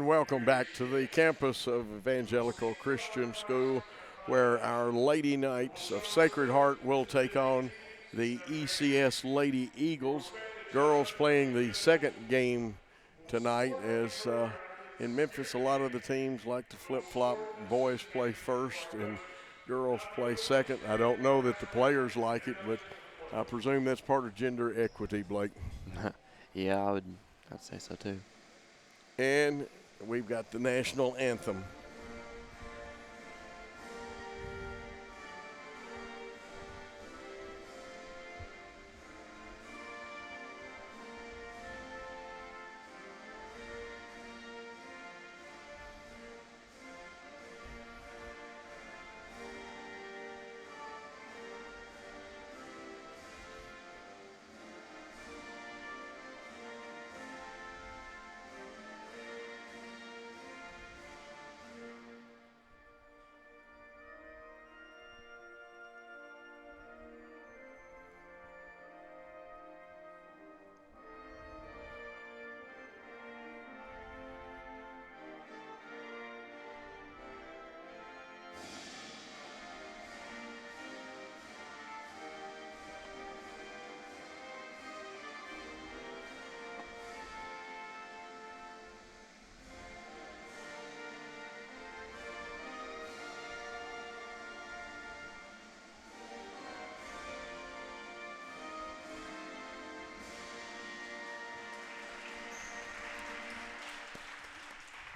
And welcome back to the campus of Evangelical Christian School, where our Lady Knights of Sacred Heart will take on the ECS Lady Eagles. Girls playing the second game tonight, as in Memphis a lot of the teams like to flip-flop. Boys play first and girls play second. I don't know that the players like it, but I presume that's part of gender equity, Blake. Yeah, I'd say so too. And we've got the national anthem.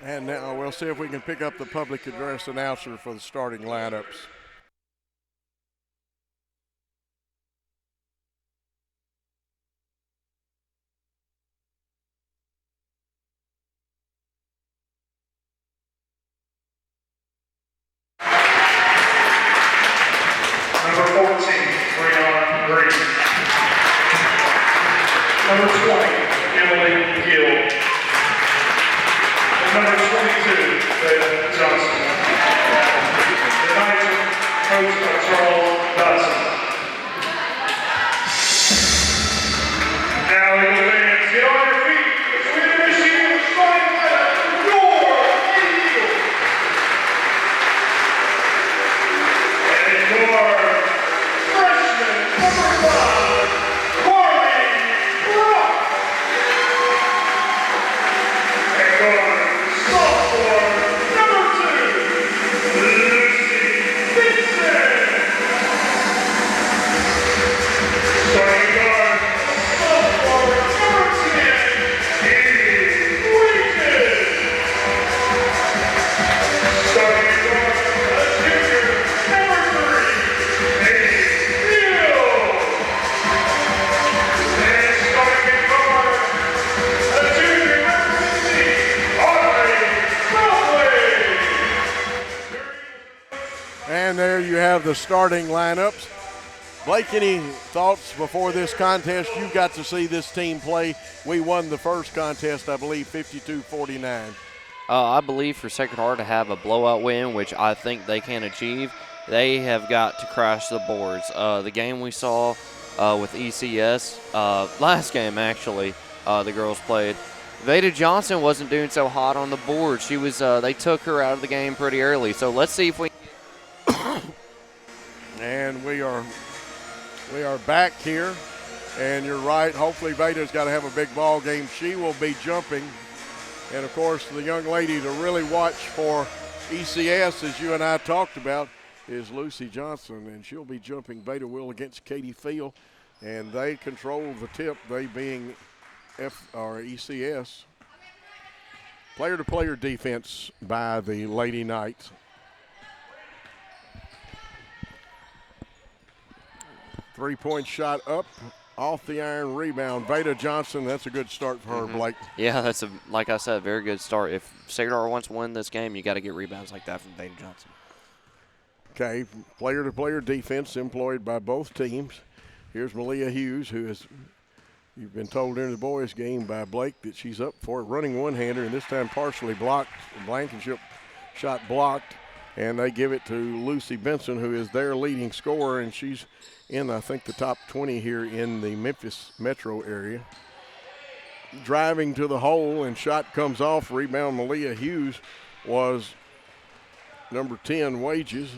And now we'll see if we can pick up the public address announcer for the starting lineups. Number 14, Breon Green. Number 20, Emily Gill. Number 22, Beth Johnson. The Knights coached by Charles Dodson. Now, Eagle fans, get on your feet as we initiate the starting lineup. Your Eagles. And your freshman, number 5, Courtney Brock. And your sophomore, number 2, Lucy Vincent. Starting guard, sophomore, number 10, Katie Wheaton. Starting guard, junior, number 3, Katie Hill. And starting guard, junior, number 15, Audrey Buckley. And there you have the starting lineups. Blake, any thoughts before this contest? You got to see this team play. We won the first contest, I believe, 52-49. I believe for Sacred Heart to have a blowout win, which I think they can achieve, they have got to crash the boards. The game we saw with ECS, last game actually, the girls played, Veda Johnson wasn't doing so hot on the board. She was. They took her out of the game pretty early. So let's see if we. And we are back here, and you're right. Hopefully Veda's got to have a big ball game. She will be jumping. And, of course, the young lady to really watch for ECS, as you and I talked about, is Lucy Johnson, and she'll be jumping. Veda will against Katie Field, and they control the tip, they being ECS. Player-to-player defense by the Lady Knights. Three-point shot up, off the iron, rebound. Veda Johnson, that's a good start for her, Blake. Yeah, that's like I said, very good start. If Sacred Heart wants to win this game, you got to get rebounds like that from Veda Johnson. Okay, player-to-player defense employed by both teams. Here's Malia Hughes, who is, you've been told during the boys' game by Blake that she's up for it, running one-hander, and this time partially blocked. Blankenship shot blocked, and they give it to Lucy Benson, who is their leading scorer, and she's in, I think, the top 20 here in the Memphis metro area. driving to the hole, and shot comes off. Rebound Malia Hughes was number 10, Wages.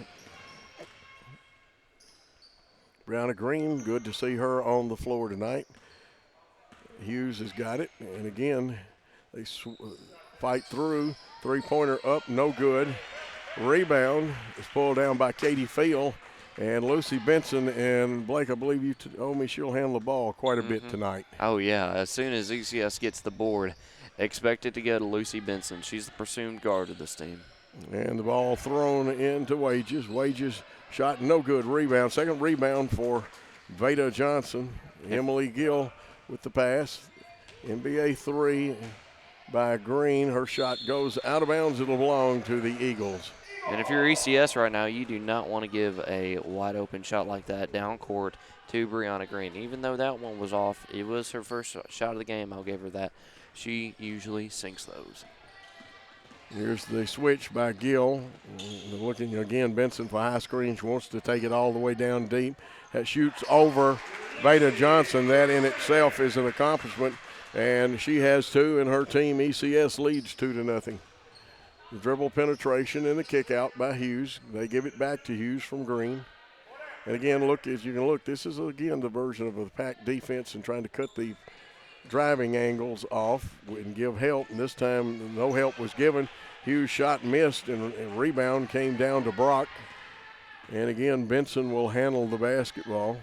Brianna Green, good to see her on the floor tonight. Hughes has got it, and again, they fight through. Three-pointer up, no good. Rebound is pulled down by Katie Field, and Lucy Benson. And Blake, I believe you told me she'll handle the ball quite a bit tonight. Oh, yeah. As soon as ECS gets the board, expect it to go to Lucy Benson. She's the presumed guard of this team. And the ball thrown into Wages. Wages shot no good. Rebound. Second rebound for Veda Johnson. Emily Gill with the pass. NBA 3 by Green. Her shot goes out of bounds. It'll belong to the Eagles. And if you're ECS right now, you do not want to give a wide open shot like that down court to Brianna Green. Even though that one was off, it was her first shot of the game. I'll give her that. She usually sinks those. Here's the switch by Gill. Looking again, Benson for high screen. She wants to take it all the way down deep. That shoots over Veda Johnson. That in itself is an accomplishment. And she has 2, and her team, ECS, leads 2-0. The dribble penetration and the kick out by Hughes. They give it back to Hughes from Green. And again, look, as you can look, this is again the version of a packed defense and trying to cut the driving angles off and give help. And this time, no help was given. Hughes shot missed, and rebound came down to Brock. And again, Benson will handle the basketball.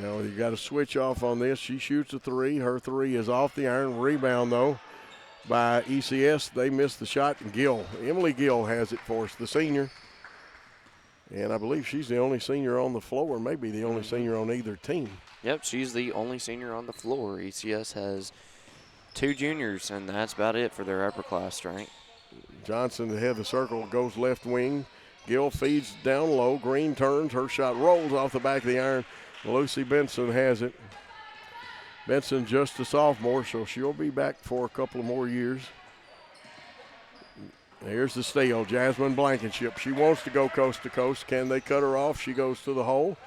Now you got to switch off on this. She shoots a 3. Her 3 is off the iron. Rebound, though, by ECS. They missed the shot, and Gill. Emily Gill has it for us, the senior. And I believe she's the only senior on the floor, maybe the only senior on either team. Yep, she's the only senior on the floor. ECS has 2 juniors, and that's about it for their upper class strength. Johnson, the head of the circle, goes left wing. Gill feeds down low. Green turns. Her shot rolls off the back of the iron. Lucy Benson has it. Benson just a sophomore, so she'll be back for a couple of more years. Here's the steal. Jasmine Blankenship. She wants to go coast to coast. Can they cut her off? She goes to the hole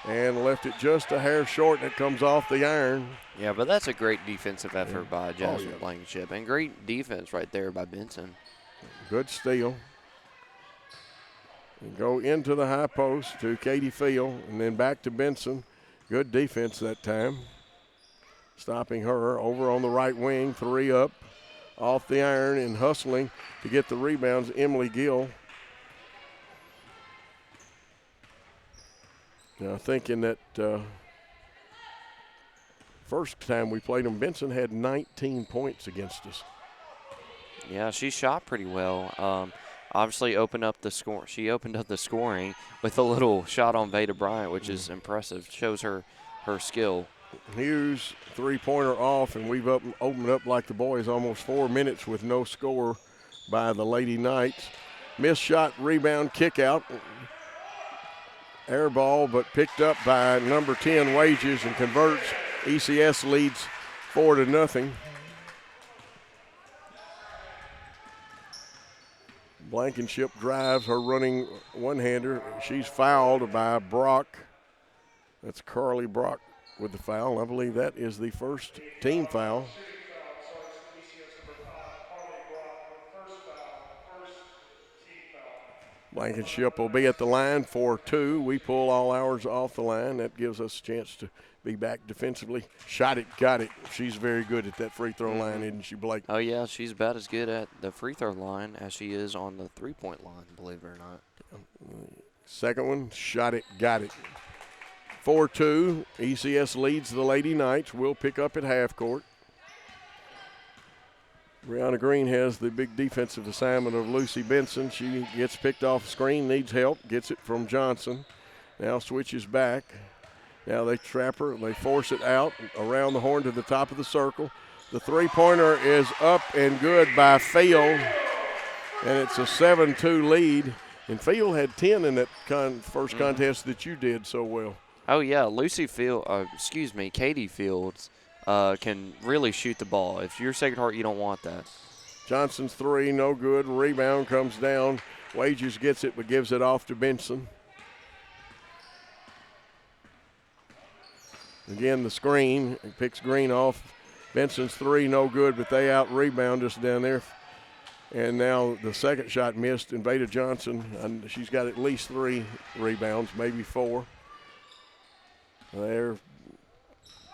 and left it just a hair short, and it comes off the iron. Yeah, but that's a great defensive effort by Jasmine Blankenship, and great defense right there by Benson. Good steal. And go into the high post to Katie Field, and then back to Benson. Good defense that time. Stopping her over on the right wing, 3 up, off the iron and hustling to get the rebounds, Emily Gill. Now thinking that first time we played them, Benson had 19 points against us. Yeah, she shot pretty well. Obviously opened up the score. She opened up the scoring with a little shot on Veda Bryant, which is impressive. Shows her skill. Hughes, three-pointer off, and we've opened up like the boys, almost 4 minutes with no score by the Lady Knights. Missed shot, rebound, kick out. Air ball, but picked up by number 10, Wages, and converts. ECS leads 4-0. Blankenship drives her running one-hander. She's fouled by Brock. That's Carly Brock with the foul. I believe that is the first team foul. Blankenship will be at the line for 2. We pull all ours off the line. That gives us a chance to be back defensively. Shot it, got it. She's very good at that free throw line, isn't she, Blake? Oh, yeah, she's about as good at the free throw line as she is on the three-point line, believe it or not. Second one, shot it, got it. 4-2, ECS leads the Lady Knights. We'll pick up at half court. Brianna Green has the big defensive assignment of Lucy Benson. She gets picked off the screen, needs help, gets it from Johnson. Now switches back. Now they trap her, they force it out around the horn to the top of the circle. The three-pointer is up and good by Field, and it's a 7-2 lead. And Field had 10 in that first contest that you did so well. Oh, yeah, Katie Fields can really shoot the ball. If you're Sacred Heart, you don't want that. Johnson's 3, no good. Rebound comes down. Wages gets it but gives it off to Benson. Again, the screen. It picks Green off Benson's three, no good, but they out-rebound us down there. And now the second shot missed, and Veda Johnson, and she's got at least 3 rebounds, maybe 4. They're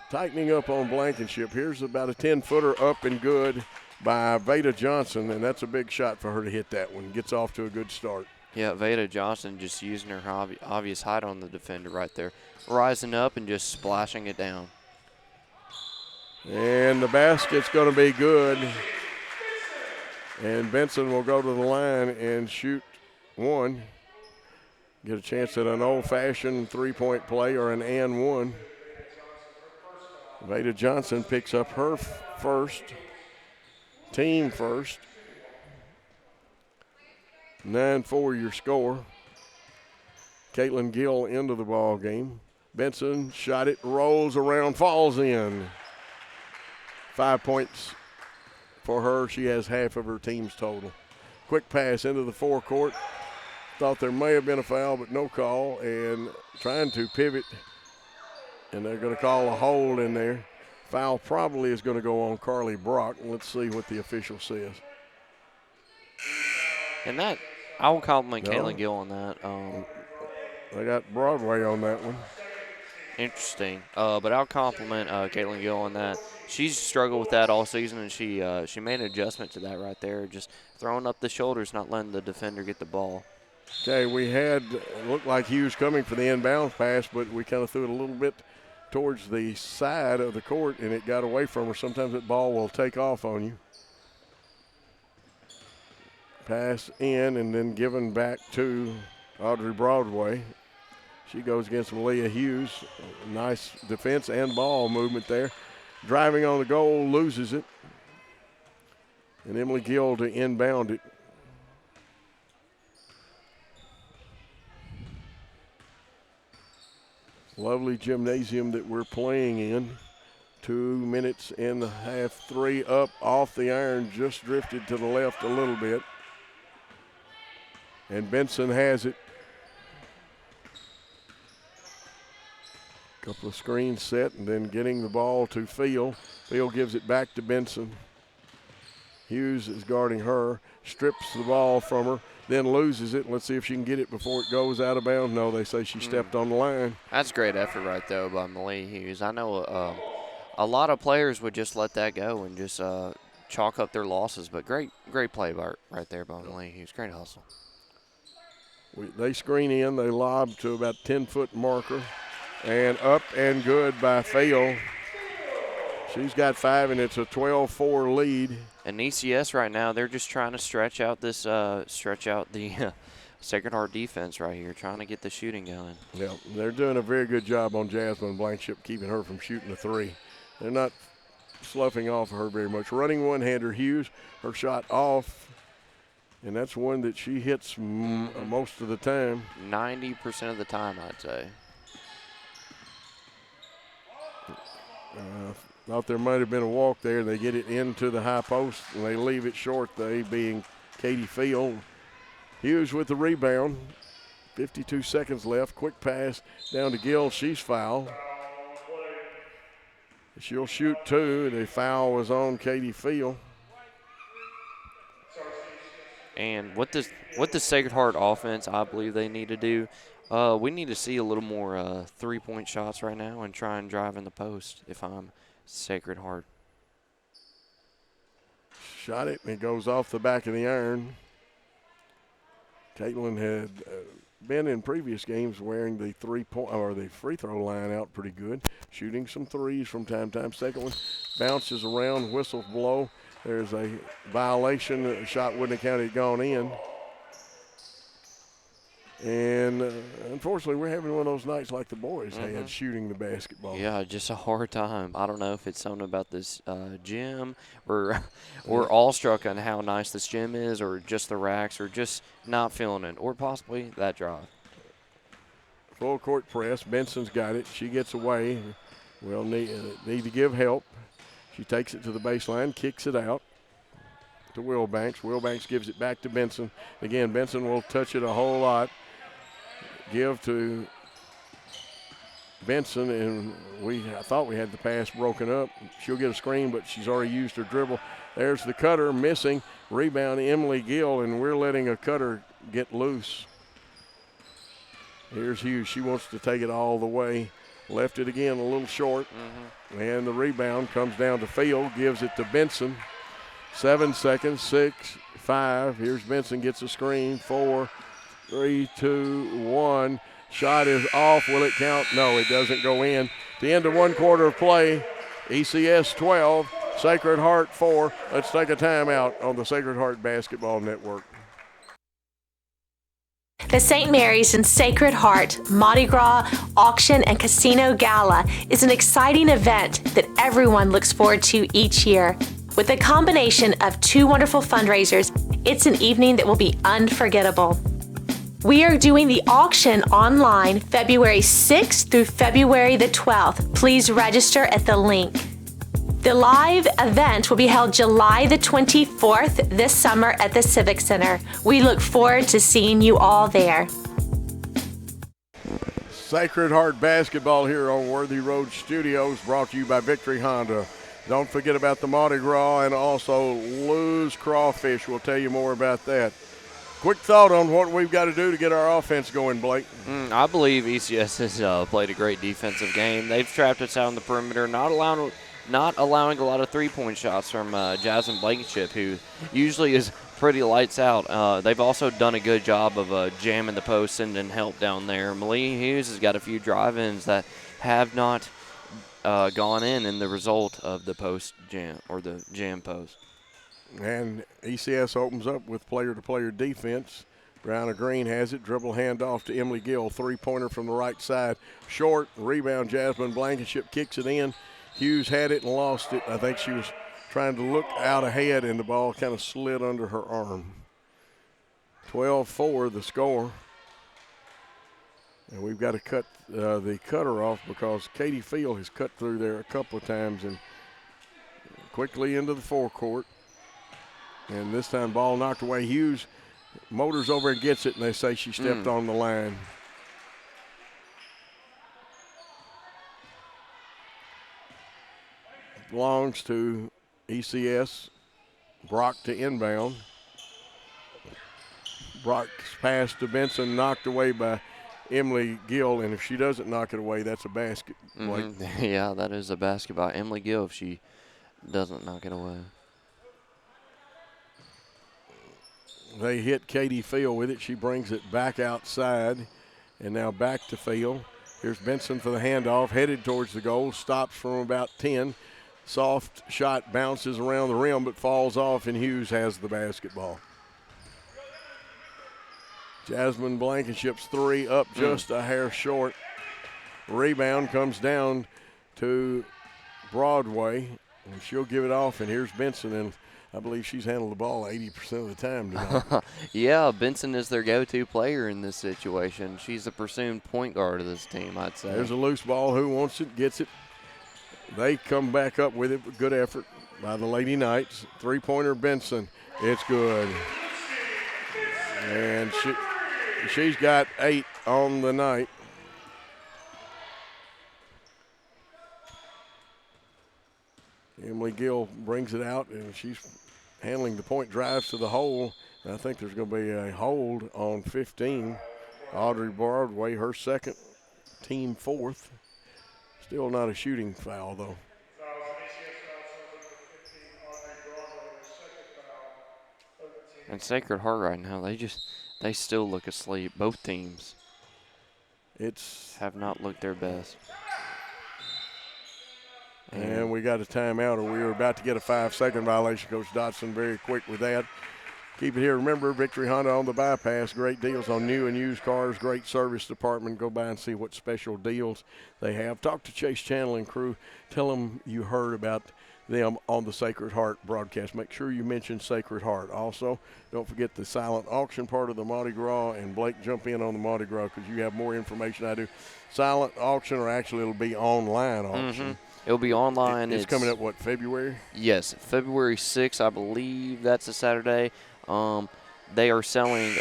tightening up on Blankenship. Here's about a 10-footer up and good by Veda Johnson, and that's a big shot for her to hit that one. Gets off to a good start. Yeah, Veda Johnson just using her obvious height on the defender right there. Rising up and just splashing it down. And the basket's going to be good. And Benson will go to the line and shoot one. Get a chance at an old-fashioned three-point play or an and one. Veda Johnson picks up her first, team first. 9-4 your score. Caitlin Gill into the ball game. Benson shot it, rolls around, falls in. 5 points for her. She has half of her team's total. Quick pass into the forecourt. Thought there may have been a foul, but no call. And trying to pivot, and they're going to call a hold in there. Foul probably is going to go on Carly Brock. Let's see what the official says. And that, I will compliment Caitlin Gill on that. They got Broadway on that one. Interesting. But I'll compliment Caitlin Gill on that. She's struggled with that all season, and she made an adjustment to that right there, just throwing up the shoulders, not letting the defender get the ball. Okay, we had, looked like Hughes coming for the inbound pass, but we kind of threw it a little bit towards the side of the court, and it got away from her. Sometimes that ball will take off on you. Pass in and then given back to Audrey Broadway. She goes against Malia Hughes. Nice defense and ball movement there. Driving on the goal, loses it. And Emily Gill to inbound it. Lovely gymnasium that we're playing in. 2 minutes and a half, 3 up off the iron, just drifted to the left a little bit. And Benson has it. Couple of screens set and then getting the ball to Field. Field gives it back to Benson. Hughes is guarding her, strips the ball from her, then loses it. Let's see if she can get it before it goes out of bounds. No, they say she stepped on the line. That's great effort right there by Malia Hughes. I know a lot of players would just let that go and just chalk up their losses, but great play right there by Malia Hughes. Great hustle. They screen in. They lob to about 10-foot marker. And up and good by Field. She's got 5, and it's a 12-4 lead. And ECS right now, they're just trying to stretch out the Sacred Heart defense right here, trying to get the shooting going. Yeah, they're doing a very good job on Jasmine Blankenship, keeping her from shooting the 3. They're not sloughing off her very much. Running one-hander, Hughes, her shot off, and that's one that she hits most of the time. 90% of the time, I'd say. Thought there might have been a walk there. They get it into the high post, and they leave it short, they being Katie Field. Hughes with the rebound. 52 seconds left. Quick pass down to Gill. She's fouled. She'll shoot 2. The foul was on Katie Field. And what the Sacred Heart offense, I believe they need to do, we need to see a little more three-point shots right now and try and drive in the post if I'm Sacred Heart. Shot it, and it goes off the back of the iron. Caitlin had been in previous games wearing the the free throw line out pretty good, shooting some threes from time to time. Second one bounces around, whistles blow. There's a violation. The shot wouldn't have counted, gone in. And unfortunately, we're having one of those nights like the boys had shooting the basketball. Yeah, just a hard time. I don't know if it's something about this gym, or we're all struck on how nice this gym is, or just the racks, or just not feeling it, or possibly that drive. Full court press. Benson's got it. She gets away. We'll need to give help. She takes it to the baseline, kicks it out to Wilbanks. Wilbanks gives it back to Benson. Again, Benson will touch it a whole lot. Give to Benson, and I thought we had the pass broken up. She'll get a screen, but she's already used her dribble. There's the cutter missing. Rebound, Emily Gill, and we're letting a cutter get loose. Here's Hughes. She wants to take it all the way. Left it again a little short. And the rebound comes down to Field, gives it to Benson. 7 seconds, 6, 5. Here's Benson, gets a screen. 4, 3, 2, 1. Shot is off. Will it count? No, it doesn't go in. The end of 1 quarter of play. ECS 12, Sacred Heart 4. Let's take a timeout on the Sacred Heart Basketball Network. The St. Mary's and Sacred Heart Mardi Gras Auction and Casino Gala is an exciting event that everyone looks forward to each year. With a combination of 2 wonderful fundraisers, it's an evening that will be unforgettable. We are doing the auction online February 6th through February the 12th. Please register at the link. The live event will be held July the 24th this summer at the Civic Center. We look forward to seeing you all there. Sacred Heart Basketball here on Worthy Road Studios, brought to you by Victory Honda. Don't forget about the Mardi Gras and also Lou's Crawfish. We'll tell you more about that. Quick thought on what we've got to do to get our offense going, Blake. I believe ECS has played a great defensive game. They've trapped us out on the perimeter, not allowing a lot of three-point shots from Jasmine Blankenship, who usually is pretty lights out. They've also done a good job of jamming the post and help down there. Malia Hughes has got a few drive-ins that have not gone in the result of the post jam or the jam post. And ECS opens up with player-to-player defense. Brown and Green has it. Dribble handoff to Emily Gill. Three-pointer from the right side. Short. Rebound. Jasmine Blankenship kicks it in. Hughes had it and lost it. I think she was trying to look out ahead, and the ball kind of slid under her arm. 12-4 the score. And we've got to cut the cutter off because Katie Field has cut through there a couple of times and quickly into the forecourt. And this time ball knocked away. Hughes motors over and gets it, and they say she stepped on the line. Belongs to ECS. Brock to inbound. Brock's pass to Benson, knocked away by Emily Gill, and if she doesn't knock it away, that's a basket. Yeah, that is a basket by Emily Gill if she doesn't knock it away. They hit Katie Field with it. She brings it back outside, and now back to Field. Here's Benson for the handoff, headed towards the goal, stops from about 10. Soft shot bounces around the rim but falls off, and Hughes has the basketball. Jasmine Blankenship's three up just a hair short. Rebound comes down to Broadway, and she'll give it off, and here's Benson, and I believe she's handled the ball 80% of the time tonight. Yeah, Benson is their go-to player in this situation. She's the presumed point guard of this team, I'd say. There's a loose ball. Who wants it, gets it. They come back up with it. Good effort by the Lady Knights. Three-pointer Benson. It's good. And she's got 8 on the night. Emily Gill brings it out, and she's handling the point, drives to the hole. And I think there's going to be a hold on 15. Audrey Broadway, her second, team fourth. Still not a shooting foul, though. And Sacred Heart right now, they still look asleep. Both teams have not looked their best. And we got a timeout, or we were about to get a 5-second violation. Coach Dotson very quick with that. Keep it here. Remember, Victory Honda on the bypass. Great deals on new and used cars. Great service department. Go by and see what special deals they have. Talk to Chase Channel and crew. Tell them you heard about them on the Sacred Heart broadcast. Make sure you mention Sacred Heart. Also, don't forget the silent auction part of the Mardi Gras, and Blake, jump in on the Mardi Gras because you have more information I do. Silent auction, or actually it'll be online auction. It'll be online. It's coming up, what, February? Yes, February 6th, I believe that's a Saturday. They are selling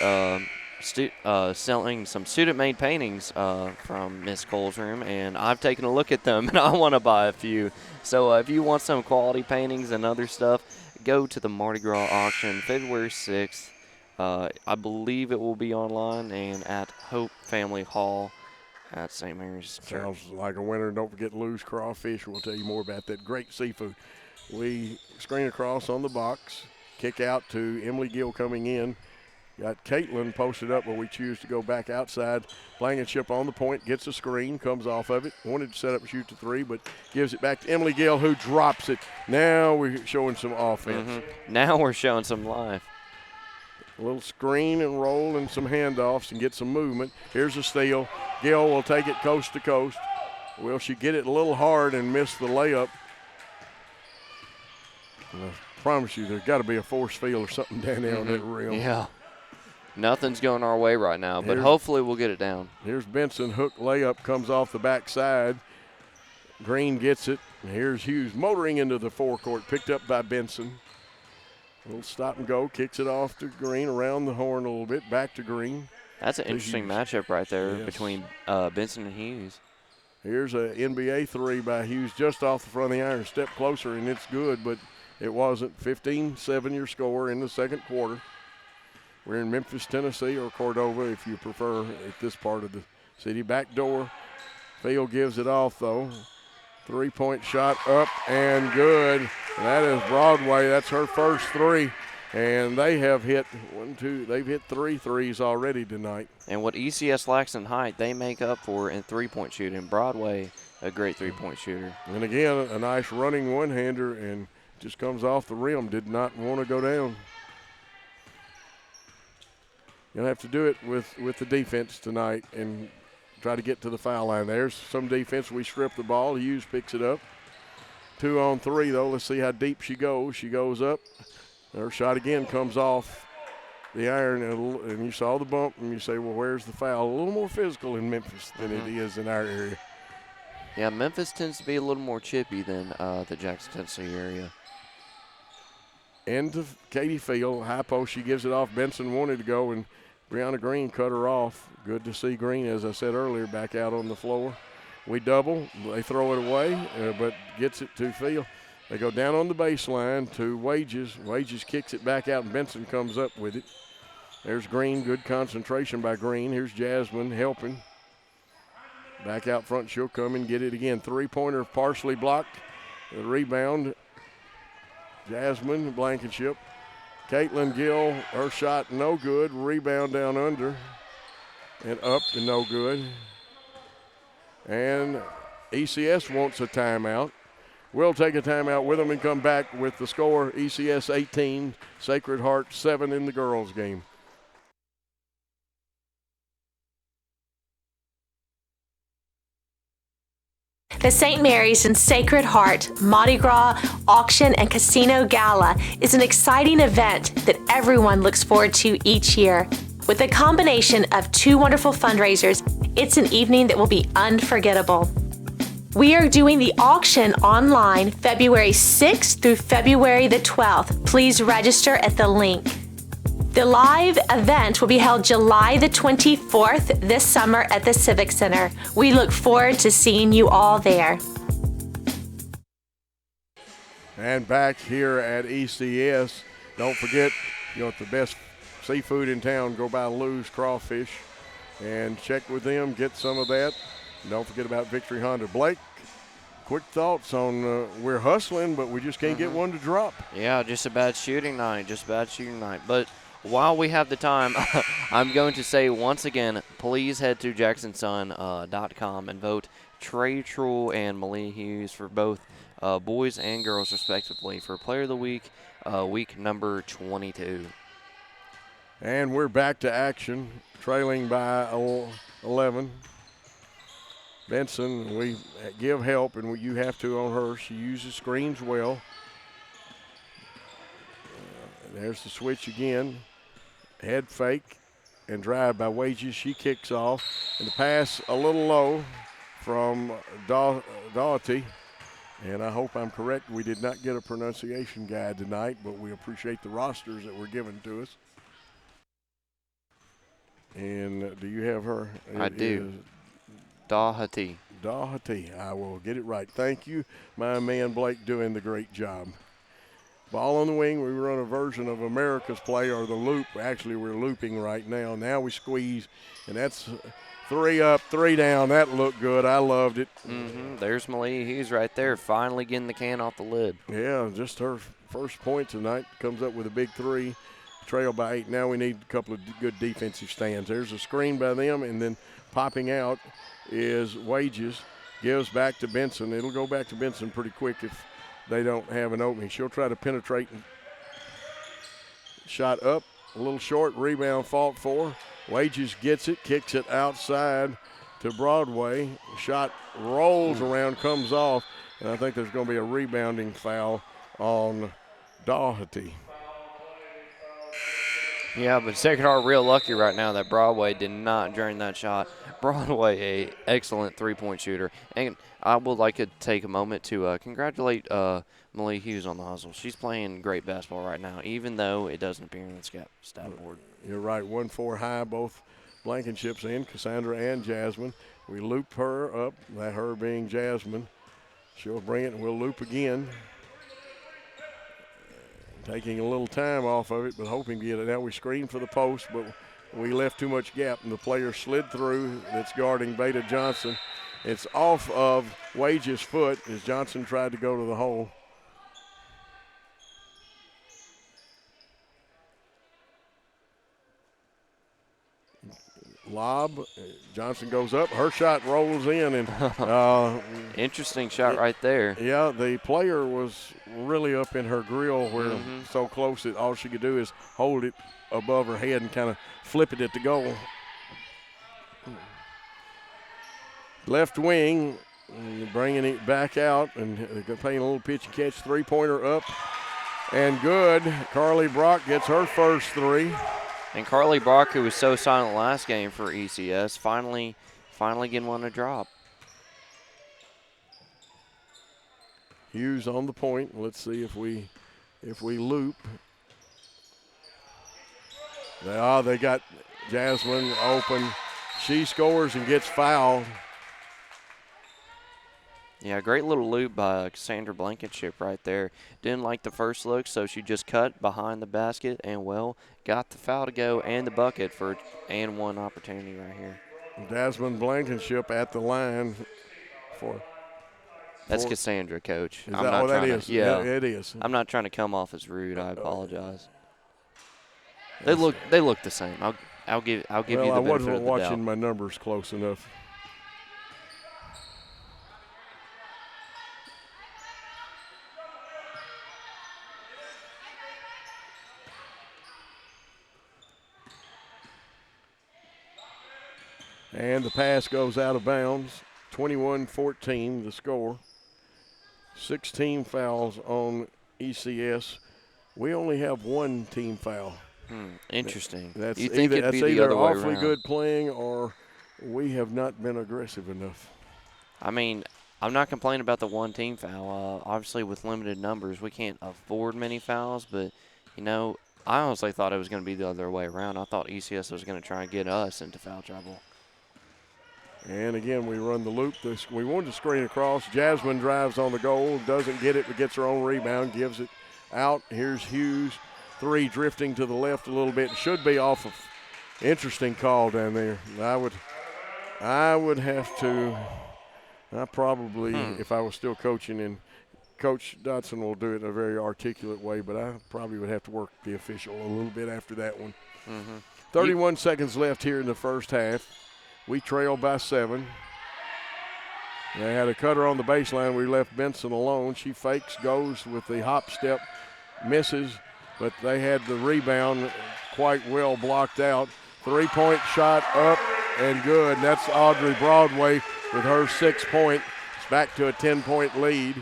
selling some student-made paintings from Miss Cole's room, and I've taken a look at them, and I want to buy a few. So if you want some quality paintings and other stuff, go to the Mardi Gras auction February 6th. I believe it will be online and at Hope Family Hall at St. Mary's Church. Sounds like a winner. Don't forget Lou's Crawfish. We'll tell you more about that great seafood. We screen across on the box. Kick out to Emily Gill coming in. Got Caitlin posted up, but we choose to go back outside. Blankenship on the point, gets a screen, comes off of it. Wanted to set up and shoot to three, but gives it back to Emily Gill, who drops it. Now we're showing some offense. Now we're showing some life. A little screen and roll and some handoffs and get some movement. Here's a steal. Gill will take it coast to coast. Will she get it a little hard and miss the layup? I promise you, there's got to be a force field or something down there on that rim. Yeah. Nothing's going our way right now, but hopefully we'll get it down. Here's Benson. Hook layup comes off the backside. Green gets it. And here's Hughes motoring into the forecourt, picked up by Benson. A little stop and go, kicks it off to Green, around the horn a little bit, back to Green. That's an interesting matchup right there between Benson and Hughes. Here's a NBA three by Hughes just off the front of the iron. Step closer, and it's good, but it wasn't. 15-7 your score in the second quarter. We're in Memphis, Tennessee, or Cordova if you prefer at this part of the city. Back door. Field gives it off, though. Three-point shot up and good. And that is Broadway. That's her first three. And they have hit they've hit 3 threes already tonight. And what ECS lacks in height, they make up for in three-point shooting. Broadway, a great three-point shooter. And again, a nice running one-hander, and just comes off the rim. Did not want to go down. You'll have to do it with the defense tonight and try to get to the foul line. There's some defense. We strip the ball. Hughes picks it up. 2 on 3, though. Let's see how deep she goes. She goes up. Her shot again comes off the iron, and you saw the bump, and you say, well, where's the foul? A little more physical in Memphis than it is in our area. Yeah, Memphis tends to be a little more chippy than the Jackson, Tennessee area. Into Katie Field. High post, she gives it off. Benson wanted to go, and Brianna Green cut her off. Good to see Green, as I said earlier, back out on the floor. We double. They throw it away, but gets it to Field. They go down on the baseline to Wages. Wages kicks it back out, and Benson comes up with it. There's Green. Good concentration by Green. Here's Jasmine helping. Back out front, she'll come and get it again. Three-pointer partially blocked. The rebound, Jasmine Blankenship. Caitlin Gill, her shot no good. Rebound down under and up and no good. And ECS wants a timeout. We'll take a timeout with them and come back with the score. ECS 18, Sacred Heart 7 in the girls game. The St. Mary's and Sacred Heart Mardi Gras Auction and Casino Gala is an exciting event that everyone looks forward to each year. With a combination of 2 wonderful fundraisers, it's an evening that will be unforgettable. We are doing the auction online February 6th through February the 12th. Please register at the link. The live event will be held July the 24th this summer at the Civic Center. We look forward to seeing you all there. And back here at ECS, don't forget, you want the best seafood in town, go by Lou's Crawfish and check with them, get some of that. And don't forget about Victory Honda. Blake, quick thoughts on we're hustling, but we just can't get one to drop. Yeah, just a bad shooting night, But while we have the time, I'm going to say once again, please head to jacksonsun.com and vote Trey Trull and Malia Hughes for both boys and girls respectively for Player of the Week, week number 22. And we're back to action, trailing by 11. Benson, we give help, and you have to on her. She uses screens well. There's the switch again. Head fake and drive by Wages. She kicks off. And the pass a little low from Doughty. And I hope I'm correct. We did not get a pronunciation guide tonight, but we appreciate the rosters that were given to us. And do you have her? I do. Doherty. Doherty. I will get it right. Thank you, my man Blake, doing the great job. Ball on the wing. We run a version of America's play, or the loop. Actually, we're looping right now. Now we squeeze, and that's 3 up, 3 down. That looked good. I loved it. There's Malie Hughes right there, finally getting the can off the lid. Yeah, just her first point tonight. Comes up with a big 3. Trail by 8. Now we need a couple of good defensive stands. There's a screen by them, and then popping out is Wages. Gives back to Benson. It'll go back to Benson pretty quick if they don't have an opening. She'll try to penetrate. Shot up, a little short. Rebound fought for. Wages gets it, kicks it outside to Broadway. Shot rolls around, comes off, and I think there's going to be a rebounding foul on Doherty. Yeah, but Sacred Heart real lucky right now that Broadway did not drain that shot. Broadway, a excellent three-point shooter. And I would like to take a moment to congratulate Malie Hughes on the hustle. She's playing great basketball right now, even though it doesn't appear in the stat board. You're right, 1-4 high, both Blankenships in, Cassandra and Jasmine. We loop her up, that her being Jasmine. She'll bring it, and we'll loop again. Taking a little time off of it, but hoping to get it out. We screened for the post, but we left too much gap, and the player slid through. That's guarding Beta Johnson. It's off of Wages' foot as Johnson tried to go to the hole. Lob. Johnson goes up. Her shot rolls in, and interesting shot right there. Yeah, the player was really up in her grill where so close that all she could do is hold it above her head and kind of flip it at the goal. Left wing, bringing it back out, and playing a little pitch and catch. Three-pointer up and good. Carly Brock gets her first 3. And Carly Brock, who was so silent last game for ECS, finally getting one to drop. Hughes on the point. Let's see if we loop. They got Jasmine open. She scores and gets fouled. Yeah, great little loop by Cassandra Blankenship right there. Didn't like the first look, so she just cut behind the basket and, well, got the foul to go and the bucket for and one opportunity right here. Jasmine Blankenship at the line for. That's Cassandra, Coach. Is that is? Yeah, it is. I'm not trying to come off as rude. I apologize. They look the same. I'll give you the benefit of the doubt. I wasn't watching my numbers close enough. And the pass goes out of bounds. 21-14 the score. 16 fouls on ECS. We only have 1 team foul. Interesting. That's you think it'd be the either other way awfully around. good playing or we have not been aggressive enough. I mean, I'm not complaining about the 1 team foul. Obviously, with limited numbers, we can't afford many fouls. But, you know, I honestly thought it was going to be the other way around. I thought ECS was going to try and get us into foul trouble. And again, we run the loop. We wanted to screen across. Jasmine drives on the goal, doesn't get it, but gets her own rebound, gives it out. Here's Hughes. 3 drifting to the left a little bit. Should be off of. Interesting call down there. I would have to. I probably, if I was still coaching, and Coach Dotson will do it in a very articulate way, but I probably would have to work the official a little bit after that one. 31 seconds left here in the first half. We trail by 7. They had a cutter on the baseline. We left Benson alone. She fakes, goes with the hop step, misses, but they had the rebound quite well blocked out. 3-point shot up and good. That's Audrey Broadway with her 6 point. It's back to a 10-point lead.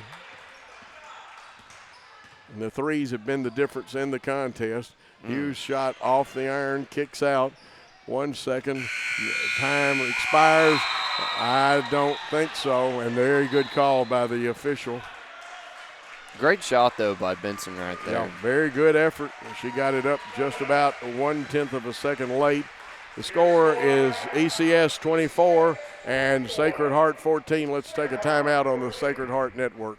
And the threes have been the difference in the contest. Hughes shot off the iron, kicks out. 1 second, time expires. I don't think so, and very good call by the official. Great shot, though, by Benson right there. Yeah, very good effort. She got it up just about 1/10 of a second late. The score is ECS 24 and Sacred Heart 14. Let's take a timeout on the Sacred Heart Network.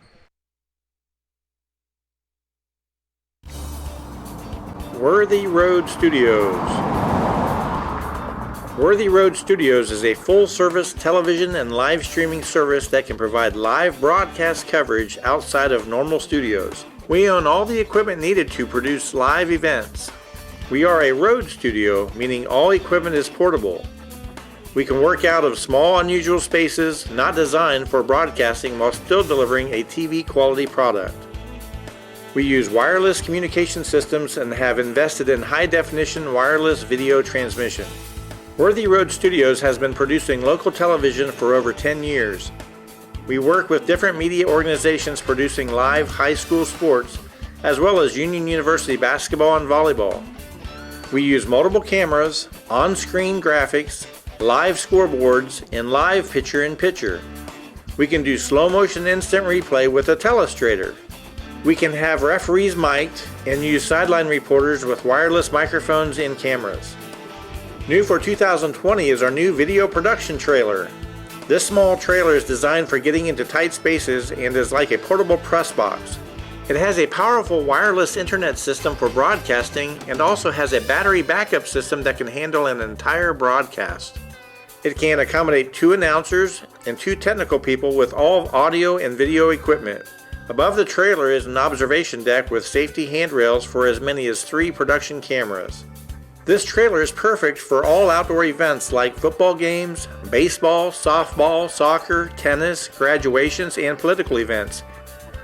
Worthy Road Studios. Worthy Road Studios is a full-service television and live streaming service that can provide live broadcast coverage outside of normal studios. We own all the equipment needed to produce live events. We are a road studio, meaning all equipment is portable. We can work out of small, unusual spaces not designed for broadcasting while still delivering a TV quality product. We use wireless communication systems and have invested in high-definition wireless video transmission. Worthy Road Studios has been producing local television for over 10 years. We work with different media organizations producing live high school sports, as well as Union University basketball and volleyball. We use multiple cameras, on-screen graphics, live scoreboards, and live picture-in-picture. We can do slow-motion instant replay with a telestrator. We can have referees mic'd and use sideline reporters with wireless microphones and cameras. New for 2020 is our new video production trailer. This small trailer is designed for getting into tight spaces and is like a portable press box. It has a powerful wireless internet system for broadcasting and also has a battery backup system that can handle an entire broadcast. It can accommodate 2 announcers and 2 technical people with all audio and video equipment. Above the trailer is an observation deck with safety handrails for as many as 3 production cameras. This trailer is perfect for all outdoor events like football games, baseball, softball, soccer, tennis, graduations, and political events.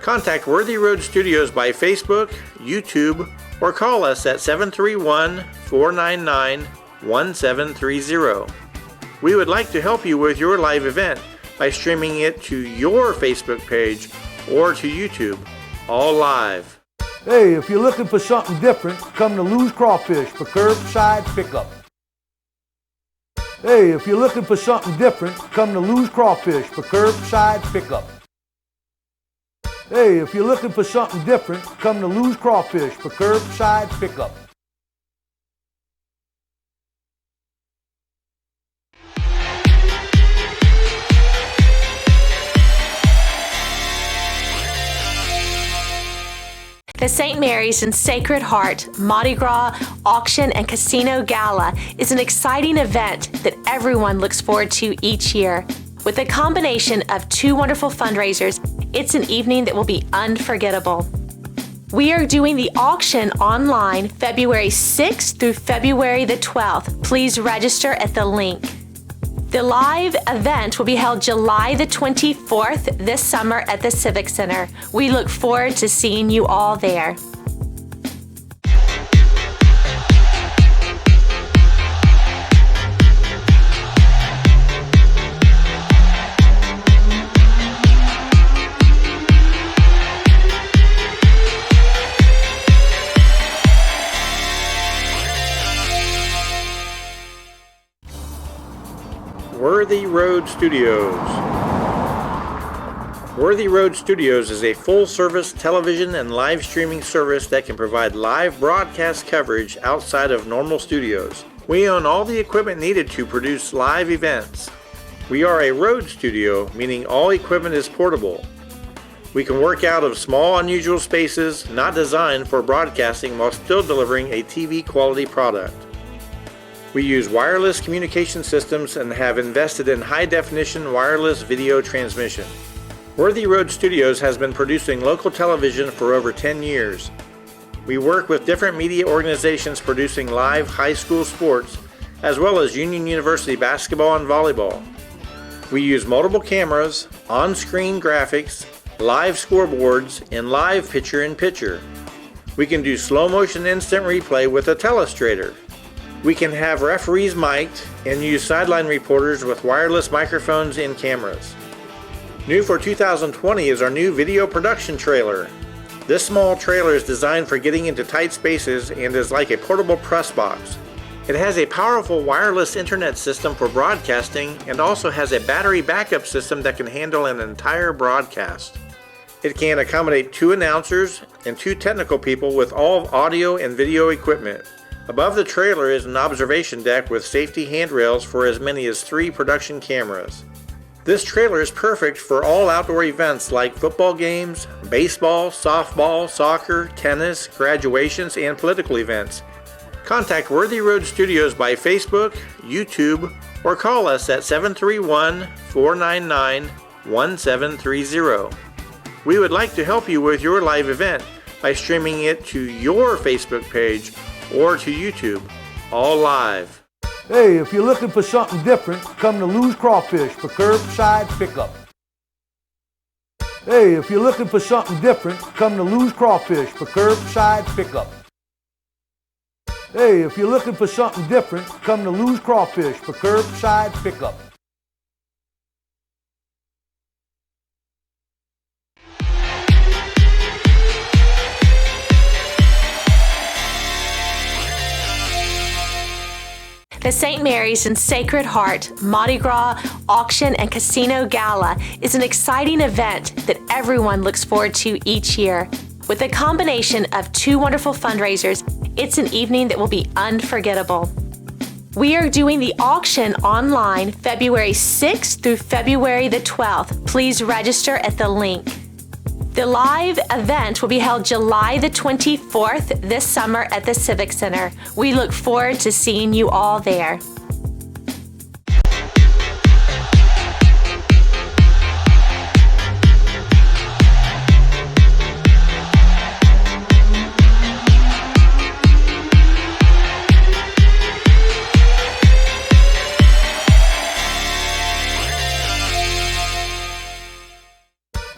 Contact Worthy Road Studios by Facebook, YouTube, or call us at 731-499-1730. We would like to help you with your live event by streaming it to your Facebook page or to YouTube, all live. Hey, if you're looking for something different, come to Lou's Crawfish for curbside pickup. Hey, if you're looking for something different, come to Lou's Crawfish for curbside pickup. Hey, if you're looking for something different, come to Lou's Crawfish for curbside pickup. The St. Mary's and Sacred Heart Mardi Gras Auction and Casino Gala is an exciting event that everyone looks forward to each year. With a combination of 2 wonderful fundraisers, it's an evening that will be unforgettable. We are doing the auction online February 6th through February the 12th. Please register at the link. The live event will be held July the 24th this summer at the Civic Center. We look forward to seeing you all there. Worthy Road Studios. Worthy Road Studios is a full-service television and live streaming service that can provide live broadcast coverage outside of normal studios. We own all the equipment needed to produce live events. We are a road studio, meaning all equipment is portable. We can work out of small, unusual spaces not designed for broadcasting while still delivering a TV quality product. We use wireless communication systems and have invested in high-definition wireless video transmission. Worthy Road Studios has been producing local television for over 10 years. We work with different media organizations producing live high school sports, as well as Union University basketball and volleyball. We use multiple cameras, on-screen graphics, live scoreboards, and live picture-in-picture. We can do slow-motion instant replay with a telestrator. We can have referees mic'd and use sideline reporters with wireless microphones and cameras. New for 2020 is our new video production trailer. This small trailer is designed for getting into tight spaces and is like a portable press box. It has a powerful wireless internet system for broadcasting and also has a battery backup system that can handle an entire broadcast. It can accommodate 2 announcers and 2 technical people with all audio and video equipment. Above the trailer is an observation deck with safety handrails for as many as 3 production cameras. This trailer is perfect for all outdoor events like football games, baseball, softball, soccer, tennis, graduations, and political events. Contact Worthy Road Studios by Facebook, YouTube, or call us at 731-499-1730. We would like to help you with your live event by streaming it to your Facebook page or to YouTube, all live. Hey, if you're looking for something different, come to Lou's Crawfish for curbside pickup. Hey, if you're looking for something different, come to Lou's Crawfish for curbside pickup. Hey, if you're looking for something different, come to Lou's Crawfish for curbside pickup. The St. Mary's and Sacred Heart Mardi Gras Auction and Casino Gala is an exciting event that everyone looks forward to each year. With a combination of 2 wonderful fundraisers, it's an evening that will be unforgettable. We are doing the auction online February 6th through February the 12th. Please register at the link. The live event will be held July the 24th this summer at the Civic Center. We look forward to seeing you all there.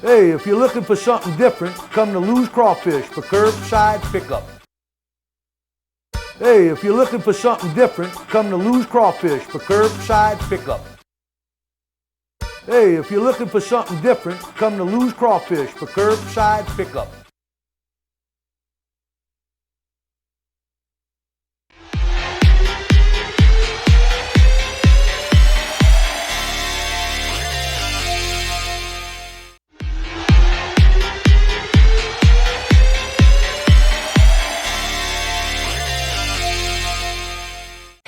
Hey, if you're looking for something different, come to Lou's Crawfish for curbside pickup. Hey, if you're looking for something different, come to Lou's Crawfish for curbside pickup. Hey, if you're looking for something different, come to Lou's Crawfish for curbside pickup.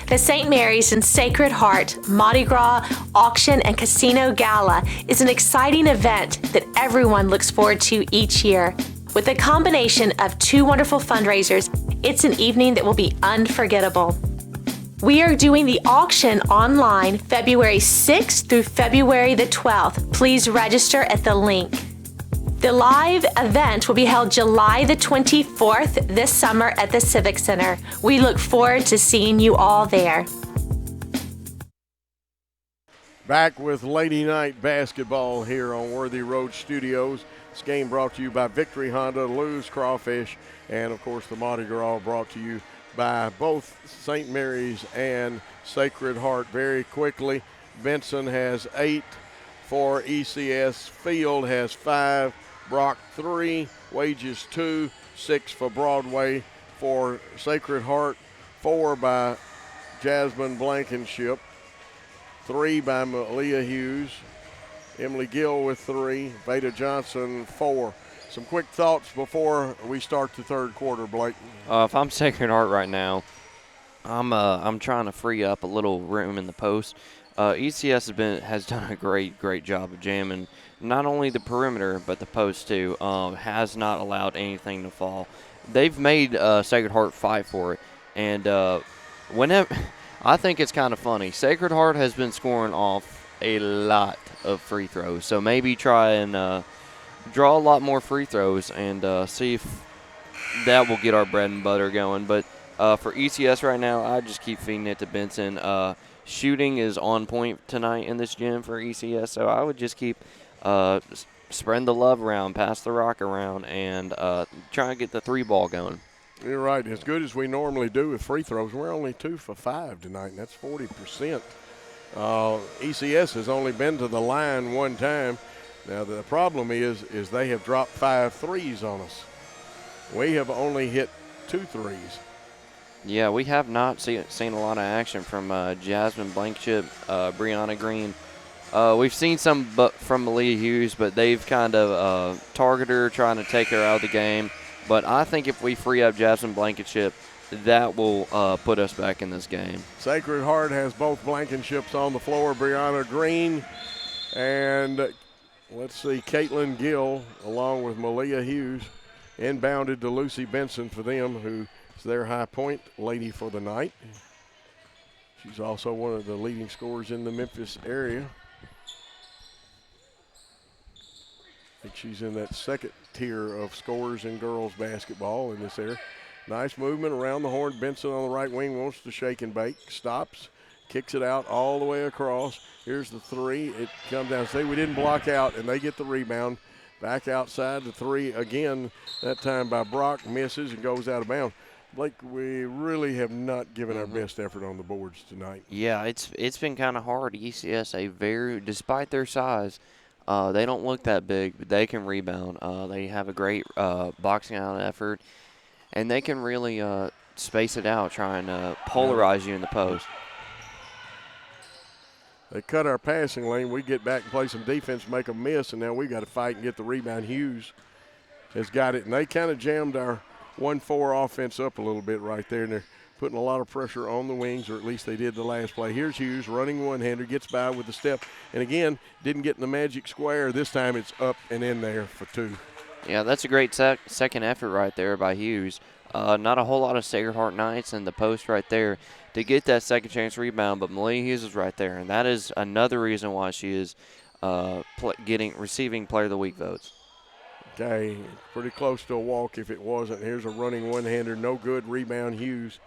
The St. Mary's and Sacred Heart Mardi Gras Auction and Casino Gala is an exciting event that everyone looks forward to each year. With a combination of 2 wonderful fundraisers, it's an evening that will be unforgettable. We are doing the auction online February 6th through February the 12th. Please register at the link. The live event will be held July the 24th this summer at the Civic Center. We look forward to seeing you all there. Back with Lady Night Basketball here on Worthy Road Studios. This game brought to you by Victory Honda, Lou's Crawfish, and of course the Mardi Gras brought to you by both St. Mary's and Sacred Heart. Very quickly, Benson has 8 for ECS, Field has 5, Brock 3, Wages 2, 6 for Broadway. For Sacred Heart, 4 by Jasmine Blankenship, 3 by Malia Hughes, Emily Gill with 3, Veda Johnson 4. Some quick thoughts before we start the third quarter, Blake. If I'm Sacred Heart right now, I'm trying to free up a little room in the post. ECS has done a great job of jamming not only the perimeter but the post too. Has not allowed anything to fall. They've made Sacred Heart fight for it, and whenever I think it's kind of funny. Sacred Heart has been scoring off a lot of free throws, so maybe try and draw a lot more free throws and see if that will get our bread and butter going. But for ECS right now, I just keep feeding it to Benson. Shooting is on point tonight in this gym for ECS, so I would just keep spreading the love around, pass the rock around, and try and get the 3-ball going. You're right. As good as we normally do with free throws, we're only 2 for 5 tonight, and that's 40%. ECS has only been to the line 1 time. Now, the problem is they have dropped 5 threes on us. We have only hit 2 threes. Yeah, we have not seen a lot of action from Jasmine Blankenship, Brianna Green. We've seen some from Malia Hughes, but they've kind of targeted her, trying to take her out of the game. But I think if we free up Jasmine Blankenship, that will put us back in this game. Sacred Heart has both Blankenships on the floor. Brianna Green and let's see, Caitlin Gill along with Malia Hughes inbounded to Lucy Benson for them, who is their high point lady for the night. She's also one of the leading scorers in the Memphis area. I think she's in that second tier of scorers in girls basketball in this area. Nice movement around the horn. Benson on the right wing wants to shake and bake. Stops, kicks it out all the way across. Here's the three. It comes down. Say we didn't block out, and they get the rebound. Back outside the three again, that time by Brock. Misses and goes out of bounds. Blake, we really have not given our best effort on the boards tonight. Yeah, it's been kind of hard. ECS, despite their size, they don't look that big, but they can rebound. They have a great boxing out effort, and they can really space it out, trying to polarize you in the post. They cut our passing lane. We get back and play some defense, make a miss, and now we got to fight and get the rebound. Hughes has got it, and they kind of jammed our 1-4 offense up a little bit right there, and they're putting a lot of pressure on the wings, or at least they did the last play. Here's Hughes running one-hander, gets by with the step, and again, didn't get in the magic square. This time it's up and in there for two. Yeah, that's a great second effort right there by Hughes. Not a whole lot of Sacred Heart Knights in the post right there to get that second chance rebound, but Malia Hughes is right there, and that is another reason why she is receiving Player of the Week votes. Okay, pretty close to a walk if it wasn't. Here's a running one-hander, no good. Rebound Hughes.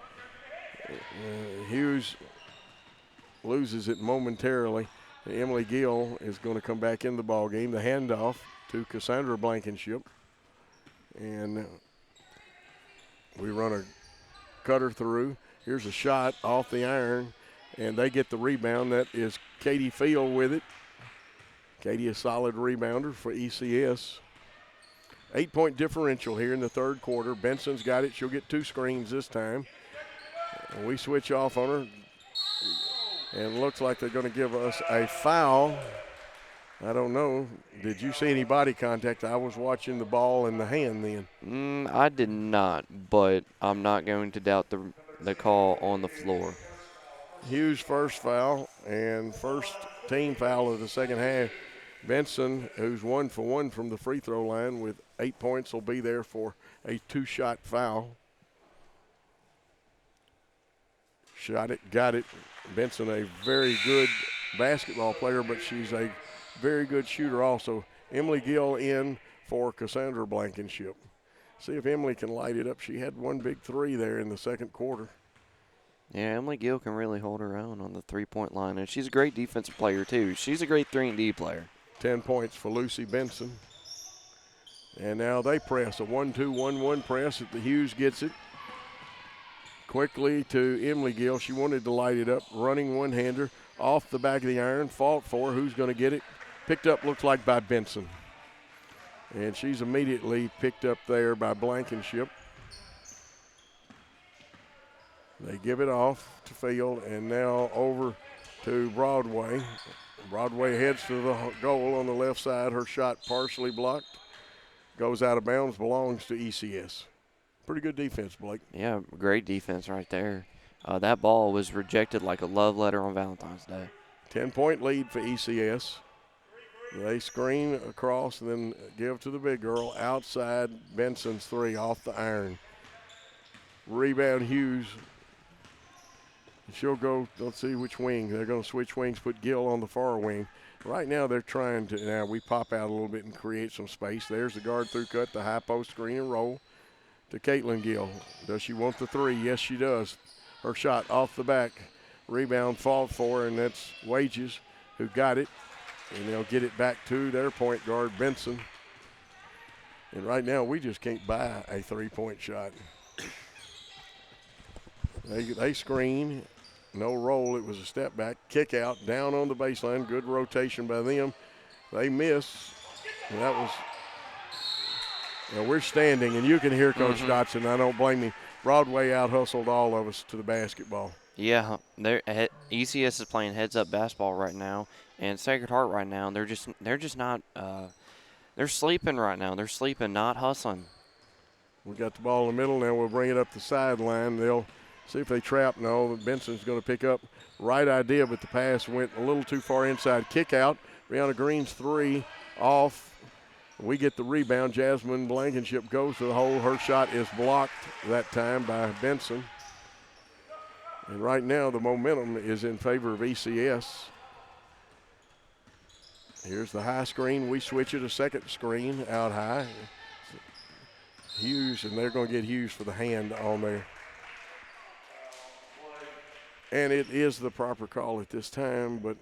Hughes loses it momentarily. Emily Gill is going to come back in the ball game. The handoff to Cassandra Blankenship, and we run a cutter through. Here's a shot off the iron, and they get the rebound. That is Katie Field with it. Katie, a solid rebounder for ECS. 8-point differential here in the third quarter. Benson's got it. She'll get two screens this time. And we switch off on her, and looks like they're going to give us a foul. I don't know. Did you see any body contact? I was watching the ball and the hand then. I did not, but I'm not going to doubt the call on the floor. Hughes' first foul and first team foul of the second half. Benson, who's 1 for 1 from the free throw line with 8 points, will be there for a two-shot foul. Shot it, got it. Benson, a very good basketball player, but she's a very good shooter also. Emily Gill in for Cassandra Blankenship. See if Emily can light it up. She had one big three there in the second quarter. Yeah, Emily Gill can really hold her own on the three-point line, and she's a great defensive player too. She's a great 3-and-D player. 10 points for Lucy Benson. And now they press, a 1-2-1-1 press. The Hughes gets it. Quickly to Emily Gill. She wanted to light it up. Running one-hander off the back of the iron. Fought for. Who's going to get it? Picked up, looks like, by Benson. And she's immediately picked up there by Blankenship. They give it off to Field, and now over to Broadway. Broadway heads to the goal on the left side. Her shot partially blocked. Goes out of bounds, belongs to ECS. Pretty good defense, Blake. Yeah, great defense right there. That ball was rejected like a love letter on Valentine's Day. 10-point lead for ECS. They screen across and then give to the big girl. Outside, Benson's three off the iron. Rebound, Hughes. She'll go, let's see which wing. They're going to switch wings, put Gill on the far wing. Right now they're trying to, now we pop out a little bit and create some space. There's the guard through cut, the high post screen and roll to Caitlin Gill. Does she want the three? Yes, she does. Her shot off the back. Rebound fought for, and that's Wages who got it. And they'll get it back to their point guard, Benson. And right now we just can't buy a three-point shot. They screen. No roll. It was a step back. Kick out. Down on the baseline. Good rotation by them. They miss. And that was – we're standing, and you can hear Coach Dotson. I don't blame him. Broadway out-hustled all of us to the basketball. Yeah, ECS is playing heads-up basketball right now, and Sacred Heart right now. They're just not they're sleeping right now. They're sleeping, not hustling. We got the ball in the middle. Now we'll bring it up the sideline. They'll see if they trap. No, Benson's going to pick up. Right idea, but the pass went a little too far inside. Kick out. Brianna Green's three off. We get the rebound. Jasmine Blankenship goes to the hole. Her shot is blocked that time by Benson. And right now the momentum is in favor of ECS. Here's the high screen. We switch it a second screen out high. Hughes, and they're going to get Hughes for the hand on there. And it is the proper call at this time, but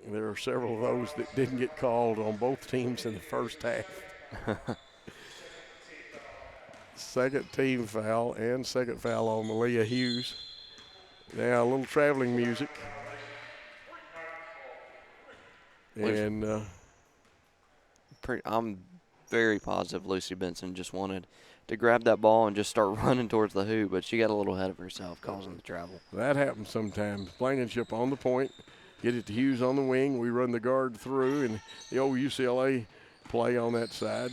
there are several of those that didn't get called on both teams in the first half. Second team foul and second foul on Malia Hughes. Now a little traveling music. And I'm very positive Lucy Benson just wanted to grab that ball and just start running towards the hoop, but she got a little ahead of herself, causing the travel. That happens sometimes. Blankenship on the point. Get it to Hughes on the wing. We run the guard through, and the old UCLA play on that side.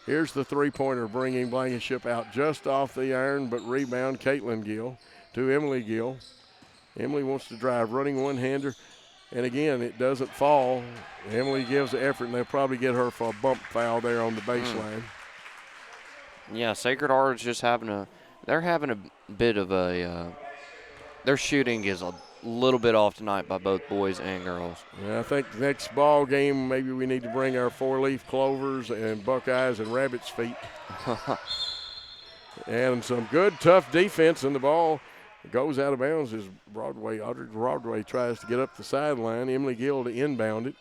Here's the three-pointer, bringing Blankenship out just off the iron, but rebound Caitlin Gill to Emily Gill. Emily wants to drive, running one-hander, and again, it doesn't fall. Emily gives the effort, and they'll probably get her for a bump foul there on the baseline. Yeah, Sacred Heart is just they're having a bit of their shooting is a little bit off tonight by both boys and girls. Yeah, I think the next ball game, maybe we need to bring our four-leaf clovers and Buckeyes and rabbit's feet. And some good, tough defense, and the ball goes out of bounds as Audrey Broadway tries to get up the sideline. Emily Gill to inbound it.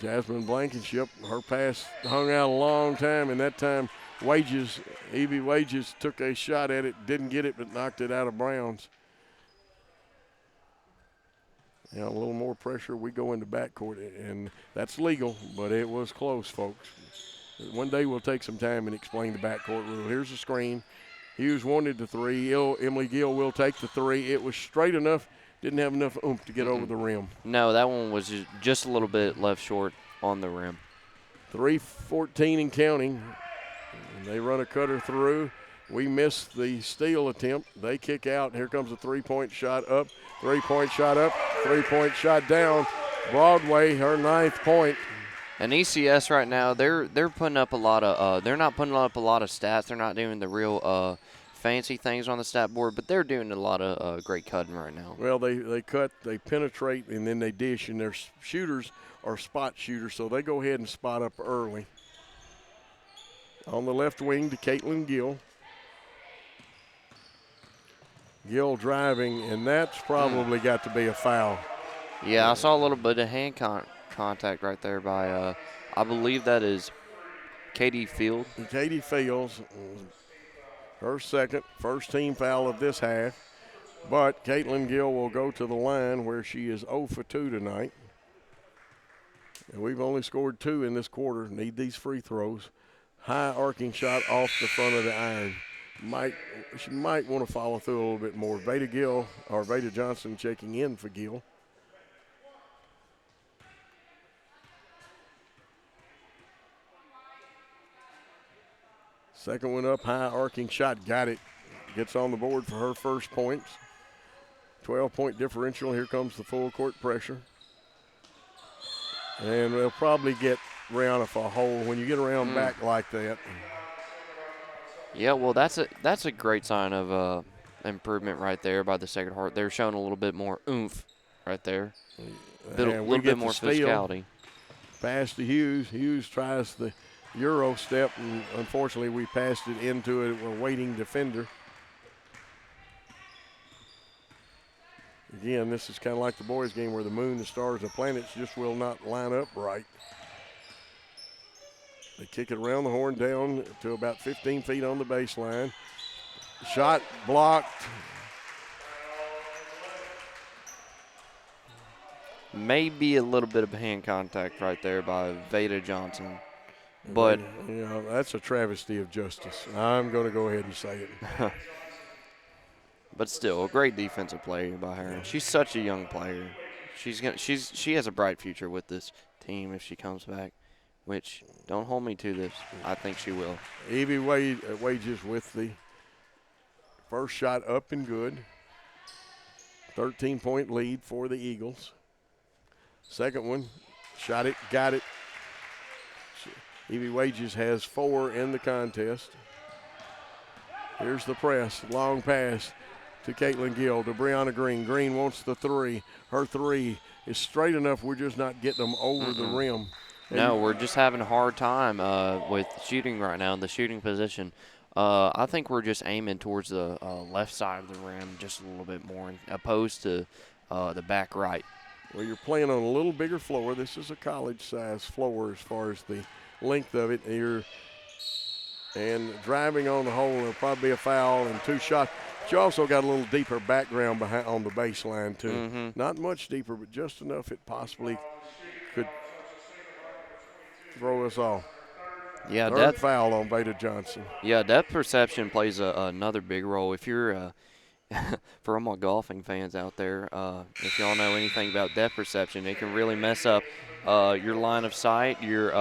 Jasmine Blankenship, her pass hung out a long time, and that time Evie Wages took a shot at it, didn't get it, but knocked it out of bounds. Now a little more pressure, we go into backcourt, and that's legal, but it was close, folks. One day we'll take some time and explain the backcourt rule. Here's the screen. Hughes wanted the three. Emily Gill will take the three. It was straight enough, didn't have enough oomph to get over the rim. No, that one was just a little bit left short on the rim. 3:14 and counting. And they run a cutter through. We miss the steal attempt. They kick out. Here comes a three-point shot up. Three-point shot up. Three-point shot down. Broadway, her 9th point. And ECS right now, they're putting up a lot of they're not putting up a lot of stats. They're not doing the real fancy things on the stat board, but they're doing a lot of great cutting right now. Well, they cut, they penetrate, and then they dish, and their shooters are spot shooters, so they go ahead and spot up early. On the left wing to Caitlin Gill. Gill driving, and that's probably got to be a foul. Yeah, I saw a little bit of hand contact right there by, I believe that is Katie Field. Katie Fields, her first team foul of this half. But Caitlin Gill will go to the line where she is 0 for 2 tonight. And we've only scored 2 in this quarter. Need these free throws. High arcing shot off the front of the iron. She might want to follow through a little bit more. Veda Johnson checking in for Gill. Second one up, high arcing shot, got it. Gets on the board for her first points. 12-point differential. Here comes the full court pressure. And they'll probably get Rihanna for a hole when you get around back like that. Yeah, well, that's a great sign of improvement right there by the Sacred Heart. They're showing a little bit more oomph right there. A little bit more physicality. Pass to Hughes. Hughes tries the Euro step, and unfortunately we passed it into it. We're waiting defender. Again, this is kind of like the boys' game where the moon, the stars, the planets just will not line up right. They kick it around the horn down to about 15 feet on the baseline. Shot blocked. Maybe a little bit of hand contact right there by Veda Johnson. But you know, that's a travesty of justice. I'm going to go ahead and say it. But still, a great defensive play by her. And she's such a young player. She has a bright future with this team if she comes back. which don't hold me to this. I think she will. Evie Wages with the first shot up and good. 13-point lead for the Eagles. Second one, shot it, got it. Evie Wages has 4 in the contest. Here's the press, long pass to Caitlin Gill, to Brianna Green. Green wants the 3. Her 3 is straight enough. We're just not getting them over the rim. No, we're just having a hard time with shooting right now, the shooting position. I think we're just aiming towards the left side of the rim just a little bit more, opposed to the back right. Well, you're playing on a little bigger floor. This is a college-size floor as far as the length of it. And driving on the hole, there'll probably be a foul and 2 shots. But you also got a little deeper background behind on the baseline, too. Not much deeper, but just enough it possibly could throw us off. Yeah, Third foul on Veda Johnson. Yeah, depth perception plays another big role. If you're for all my golfing fans out there, if y'all know anything about depth perception, it can really mess up your line of sight, your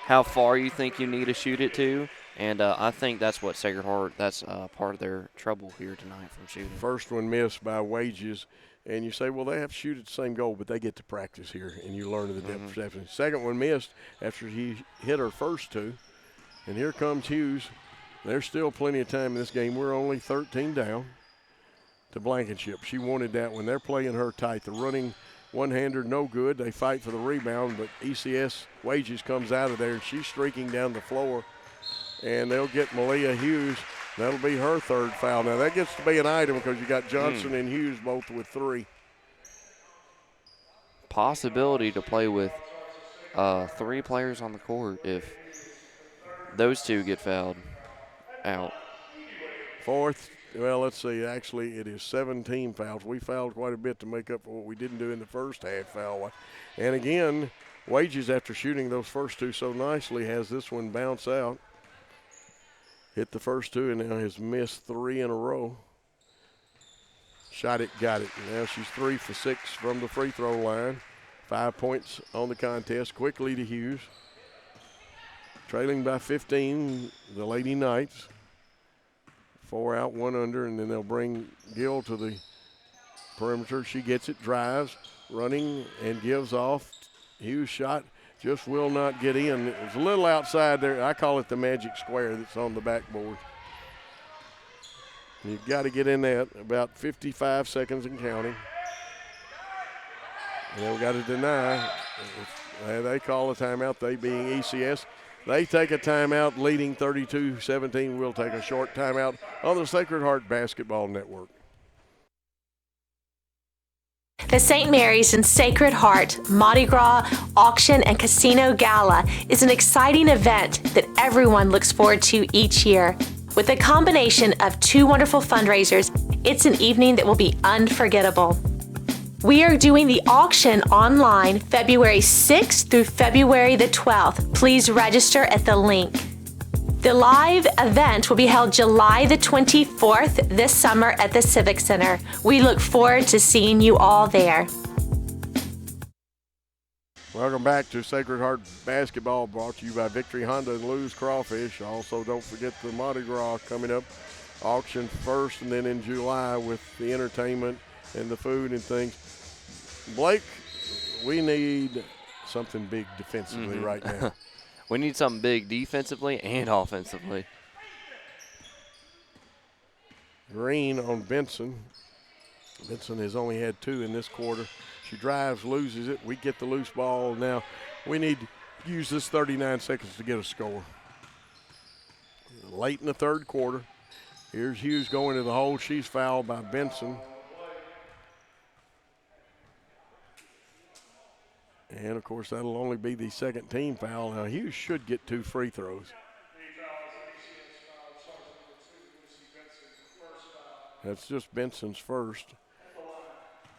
how far you think you need to shoot it to. And I think that's what Sacred Heart, that's part of their trouble here tonight from shooting. First one missed by Wages. And you say, well, they have to shoot at the same goal, but they get to practice here, and you learn the depth perception. Second one missed after he hit her first 2. And here comes Hughes. There's still plenty of time in this game. We're only 13 down to Blankenship. She wanted that one. They're playing her tight. The running one-hander, no good. They fight for the rebound, but ECS Wages comes out of there, and she's streaking down the floor. And they'll get Malia Hughes. That'll be her 3rd foul. Now, that gets to be an item because you got Johnson and Hughes both with 3. Possibility to play with 3 players on the court if those 2 get fouled out. 4th, well, let's see. Actually, it is 17 fouls. We fouled quite a bit to make up for what we didn't do in the first half foul. And again, Wages, after shooting those first 2 so nicely, has this one bounce out. Hit the first 2 and now has missed 3 in a row. Shot it, got it. Now she's 3 for 6 from the free throw line. 5 points on the contest. Quickly to Hughes. Trailing by 15, the Lady Knights. 4 out, 1 under, and then they'll bring Gill to the perimeter. She gets it, drives, running, and gives off. Hughes shot. Just will not get in. It was a little outside there. I call it the magic square that's on the backboard. You've got to get in that. About 55 seconds and counting. And they've got to deny. They call a timeout, they being ECS. They take a timeout, leading 32-17. We'll take a short timeout on the Sacred Heart Basketball Network. The St. Mary's and Sacred Heart Mardi Gras Auction and Casino Gala is an exciting event that everyone looks forward to each year. With a combination of 2 wonderful fundraisers, it's an evening that will be unforgettable. We are doing the auction online February 6th through February the 12th. Please register at the link. The live event will be held July the 24th this summer at the Civic Center. We look forward to seeing you all there. Welcome back to Sacred Heart Basketball, brought to you by Victory Honda and Lou's Crawfish. Also, don't forget the Mardi Gras coming up. Auction first and then in July with the entertainment and the food and things. Blake, we need something big defensively right now. We need something big defensively and offensively. Green on Benson. Benson has only had 2 in this quarter. She drives, loses it. We get the loose ball. Now we need to use this 39 seconds to get a score. Late in the 3rd quarter. Here's Hughes going to the hole. She's fouled by Benson. And, of course, that'll only be the 2nd team foul. Now, Hughes should get 2 free throws. That's just Benson's first.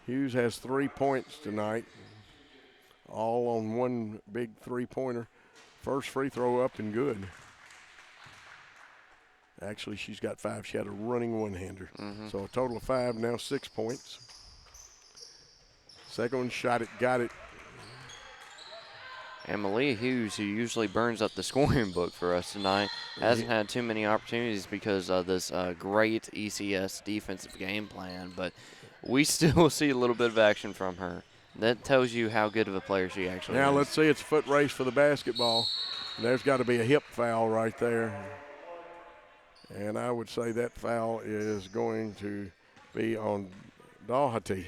Hughes has 3 points tonight, all on one big 3-pointer. First free throw up and good. Actually, she's got 5. She had a running one-hander. So a total of 5, now 6 points. Second one, shot it, got it. And Malia Hughes, who usually burns up the scoring book for us tonight, hasn't had too many opportunities because of this great ECS defensive game plan. But we still see a little bit of action from her. That tells you how good of a player she actually is. Now let's see, it's a foot race for the basketball. There's got to be a hip foul right there. And I would say that foul is going to be on Doherty.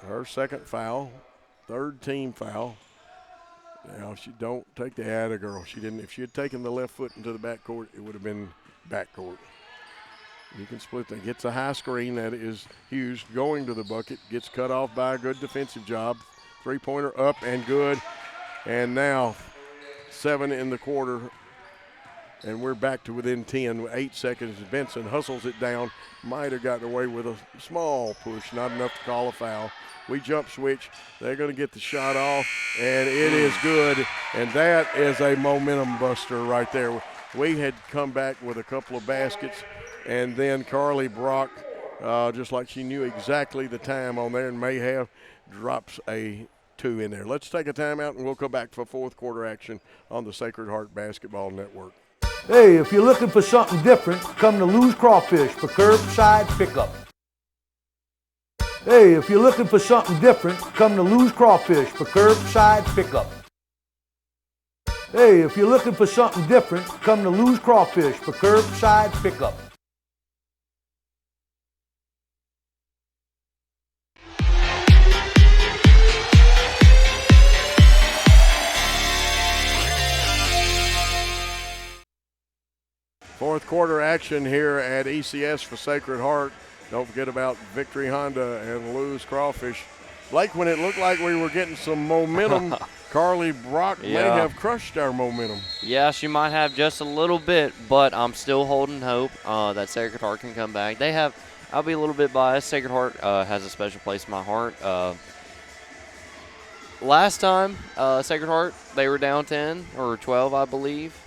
Her second foul, third team foul. Now, she don't take the atta girl. She didn't. If she had taken the left foot into the backcourt, it would have been backcourt. You can split that. Gets a high screen. That is Hughes going to the bucket. Gets cut off by a good defensive job. Three-pointer up and good. And now 7 in the quarter. And we're back to within 10. 8 seconds. Benson hustles it down. Might have gotten away with a small push. Not enough to call a foul. We jump switch. They're going to get the shot off. And it is good. And that is a momentum buster right there. We had come back with a couple of baskets. And then Carly Brock, just like she knew exactly the time on there and may have, drops a 2 in there. Let's take a timeout, and we'll come back for fourth quarter action on the Sacred Heart Basketball Network. Hey, if you're looking for something different, come to Lou's Crawfish for curbside pickup. Hey, if you're looking for something different, come to Lou's Crawfish for curbside pickup. Hey, if you're looking for something different, come to Lou's Crawfish for curbside pickup. Fourth quarter action here at ECS for Sacred Heart. Don't forget about Victory Honda and Lou's Crawfish. Blake, when it looked like we were getting some momentum, Carly Brock may have crushed our momentum. Yeah, she might have just a little bit, but I'm still holding hope that Sacred Heart can come back. I'll be a little bit biased. Sacred Heart has a special place in my heart. Last time, Sacred Heart, they were down 10 or 12, I believe.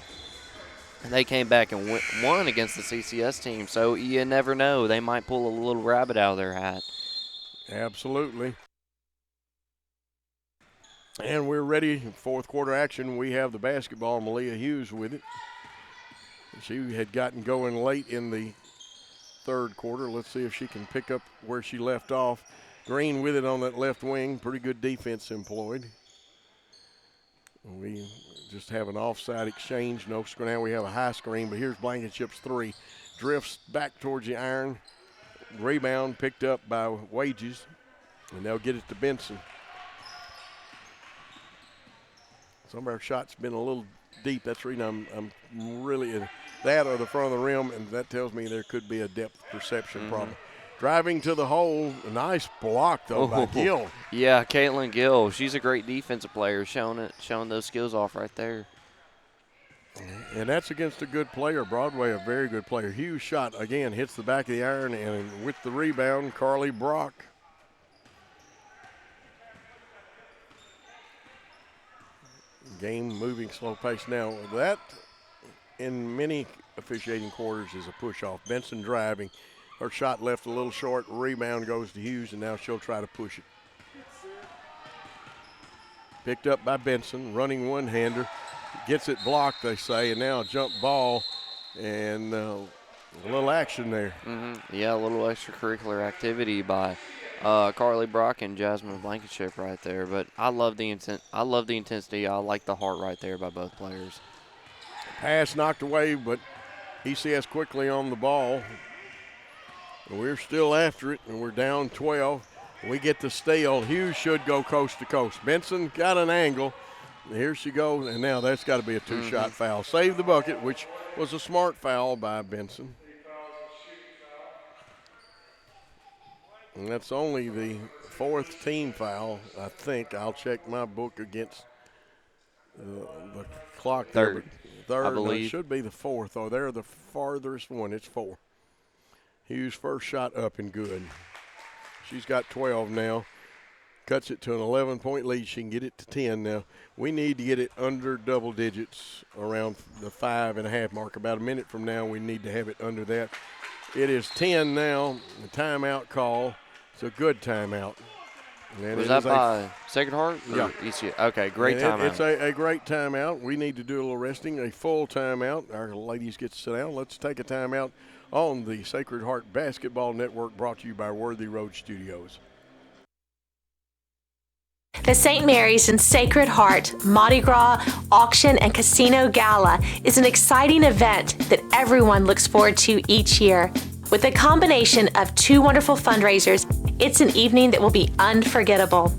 And they came back and won against the CCS team, so you never know. They might pull a little rabbit out of their hat. Absolutely. And we're ready for fourth quarter action. We have the basketball, Malia Hughes with it. She had gotten going late in the third quarter. Let's see if she can pick up where she left off. Green with it on that left wing. Pretty good defense employed. We just have an offside exchange. No screen. Now we have a high screen, but here's Blankenship's 3. Drifts back towards the iron. Rebound picked up by Wages, and they'll get it to Benson. Some of our shots been a little deep. That's the reason I'm really in that or the front of the rim, and that tells me there could be a depth perception problem. Driving to the hole, a nice block though by Gill. Yeah, Caitlin Gill. She's a great defensive player, showing those skills off right there. And that's against a good player. Broadway, a very good player. Hughes shot again, hits the back of the iron, and with the rebound, Carly Brock. Game moving slow pace now. That, in many officiating quarters, is a push-off. Benson driving. Her shot left a little short. Rebound goes to Hughes, and now she'll try to push it. Picked up by Benson, running one-hander. Gets it blocked, they say, and now a jump ball and a little action there. Yeah, a little extracurricular activity by Carly Brock and Jasmine Blankenship right there. But I love the intensity. I like the heart right there by both players. Pass knocked away, but ECS quickly on the ball. We're still after it, and we're down 12. We get the steal. Hughes should go coast to coast. Benson got an angle. Here she goes, and now that's got to be a two-shot foul. Save the bucket, which was a smart foul by Benson. And that's only the fourth team foul, I think. I'll check my book against the clock there. Third, I believe. No, it should be the fourth. Oh, they're the farthest one. It's 4. Hughes' first shot up and good. She's got 12 now. Cuts it to an 11-point lead. She can get it to 10 now. We need to get it under double digits around the 5.5 mark. About a minute from now, we need to have it under that. It is 10 now. The timeout call. It's a good timeout. And Was it that is by Sacred Heart? Yeah. ECS? Okay, great and timeout. It's a great timeout. We need to do a little resting, a full timeout. Our ladies get to sit down. Let's take a timeout on the Sacred Heart Basketball Network, brought to you by Worthy Road Studios. The St. Mary's and Sacred Heart Mardi Gras Auction and Casino Gala is an exciting event that everyone looks forward to each year. With a combination of two wonderful fundraisers, it's an evening that will be unforgettable.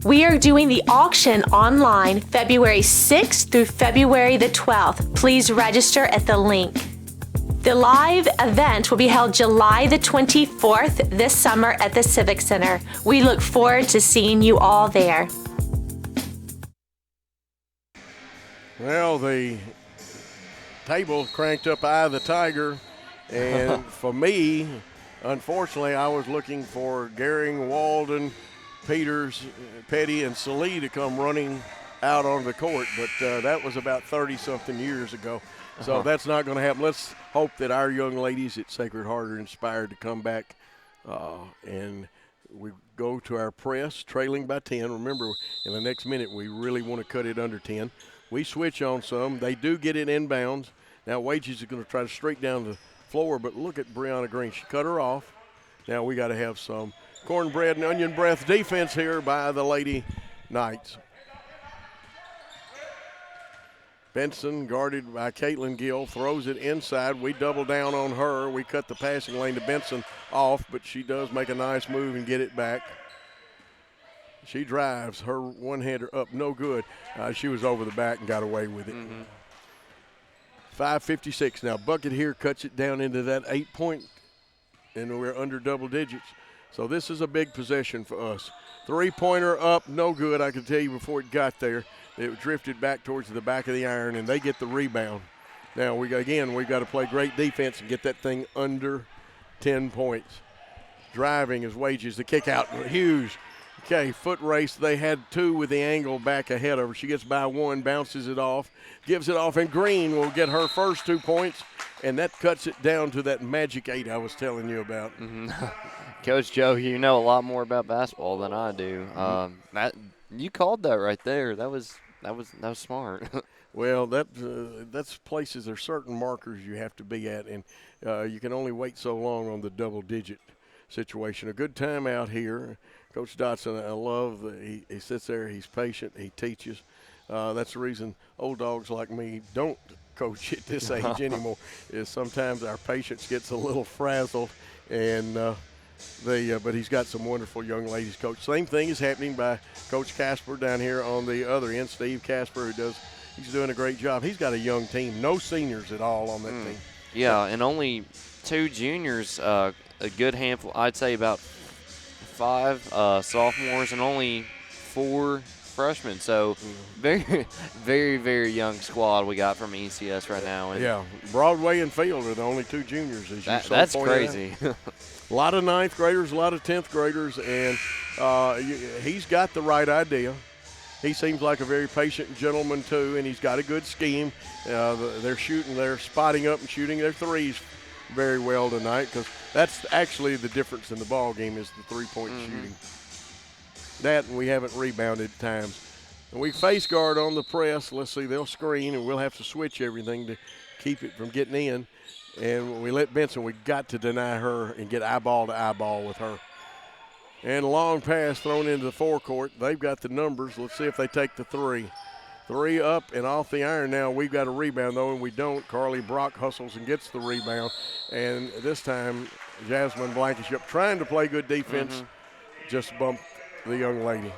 We are doing the auction online February 6th through February the 12th. Please register at the link. The live event will be held July the 24th this summer at the Civic Center. We look forward to seeing you all there. Well, the table cranked up Eye of the Tiger, and for me, unfortunately, I was looking for Gehring, Walden, Peters, Petty, and Salee to come running out on the court, but that was about 30-something years ago. So that's not going to happen. Let's hope that our young ladies at Sacred Heart are inspired to come back. And we go to our press, trailing by 10. Remember, in the next minute, we really want to cut it under 10. We switch on some. They do get it inbounds. Now, Wages is going to try to streak down the floor, but look at Brianna Green. She cut her off. Now we got to have some cornbread and onion breath defense here by the Lady Knights. Benson, guarded by Caitlin Gill, throws it inside. We double down on her. We cut the passing lane to Benson off, but she does make a nice move and get it back. She drives her one-hander up, no good. She was over the back and got away with it. 5:56 now. Bucket here cuts it down into that 8-point, and we're under double digits. So this is a big possession for us. Three-pointer up, no good. I can tell you before it got there. It drifted back towards the back of the iron, and they get the rebound. Now, we've got to play great defense and get that thing under 10 points. Driving is Wages. The kick out, huge. Okay, foot race. They had two with the angle back ahead of her. She gets by one, bounces it off, gives it off, and Green will get her first 2 points, and that cuts it down to that magic 8 I was telling you about. Coach Joe, you know a lot more about basketball than I do. You called that right there. That was smart. Well, that's places. There's certain markers you have to be at, and you can only wait so long on the double-digit situation. A good timeout here. Coach Dotson, I love that he sits there. He's patient. He teaches. That's the reason old dogs like me don't coach at this age anymore. Is sometimes our patience gets a little frazzled, and but he's got some wonderful young ladies coach. Same thing is happening by Coach Casper down here on the other end. Steve Casper, he's doing a great job. He's got a young team, no seniors at all on that team. Yeah, and only 2 juniors, a good handful, I'd say about 5 sophomores, and only 4 freshmen. So very, very, very young squad we got from ECS right now. And yeah, Broadway and Field are the only 2 juniors, as you so that's pointed crazy. out. A lot of 9th graders, a lot of 10th graders, and he's got the right idea. He seems like a very patient gentleman, too, and he's got a good scheme. They're spotting up and shooting their threes very well tonight, because that's actually the difference in the ball game is the three-point shooting. That, and we haven't rebounded at times. And we face guard on the press. Let's see, they'll screen, and we'll have to switch everything to keep it from getting in. And when we let Benson, we got to deny her and get eyeball to eyeball with her. And a long pass thrown into the forecourt. They've got the numbers. Let's see if they take the 3. 3 up and off the iron now. We've got a rebound, though, and we don't. Carly Brock hustles and gets the rebound. And this time, Jasmine Blankenship, trying to play good defense, just bumped the young lady.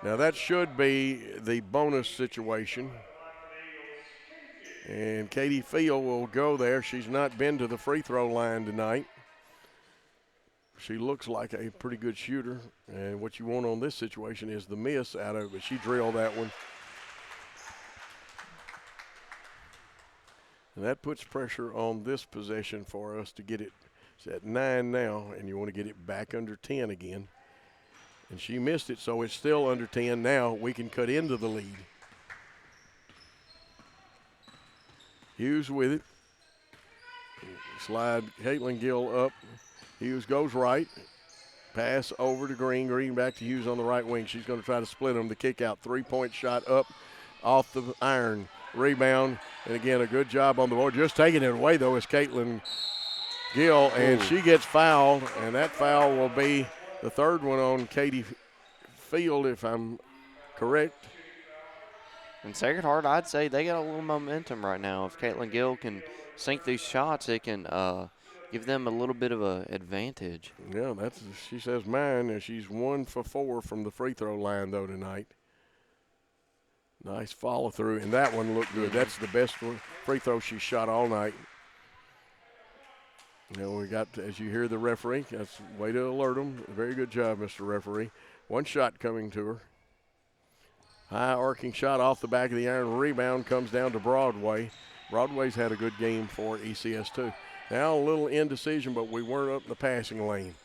Now, that should be the bonus situation. And Katie Field will go there. She's not been to the free throw line tonight. She looks like a pretty good shooter. And what you want on this situation is the miss out of it. But she drilled that one. And that puts pressure on this possession for us to get it. It's at 9 now, and you want to get it back under 10 again. And she missed it, so it's still under 10. Now we can cut into the lead. Hughes with it. Slide Caitlin Gill up. Hughes goes right. Pass over to Green. Green back to Hughes on the right wing. She's going to try to split them. The kick out. 3-point shot up off the iron. Rebound. And again, a good job on the board. Just taking it away, though, is Caitlin Gill. And she gets fouled. And that foul will be the third one on Katie Field, if I'm correct. And Sacred Heart, I'd say they got a little momentum right now. If Caitlin Gill can sink these shots, it can give them a little bit of an advantage. Yeah, she says mine, and she's 1 for 4 from the free throw line, though, tonight. Nice follow through, and that one looked good. That's the best free throw she shot all night. We got, as you hear the referee, that's a way to alert them. Very good job, Mr. Referee. One shot coming to her. High arcing shot off the back of the iron. Rebound comes down to Broadway. Broadway's had a good game for ECS too. Now a little indecision, but we weren't up in the passing lane.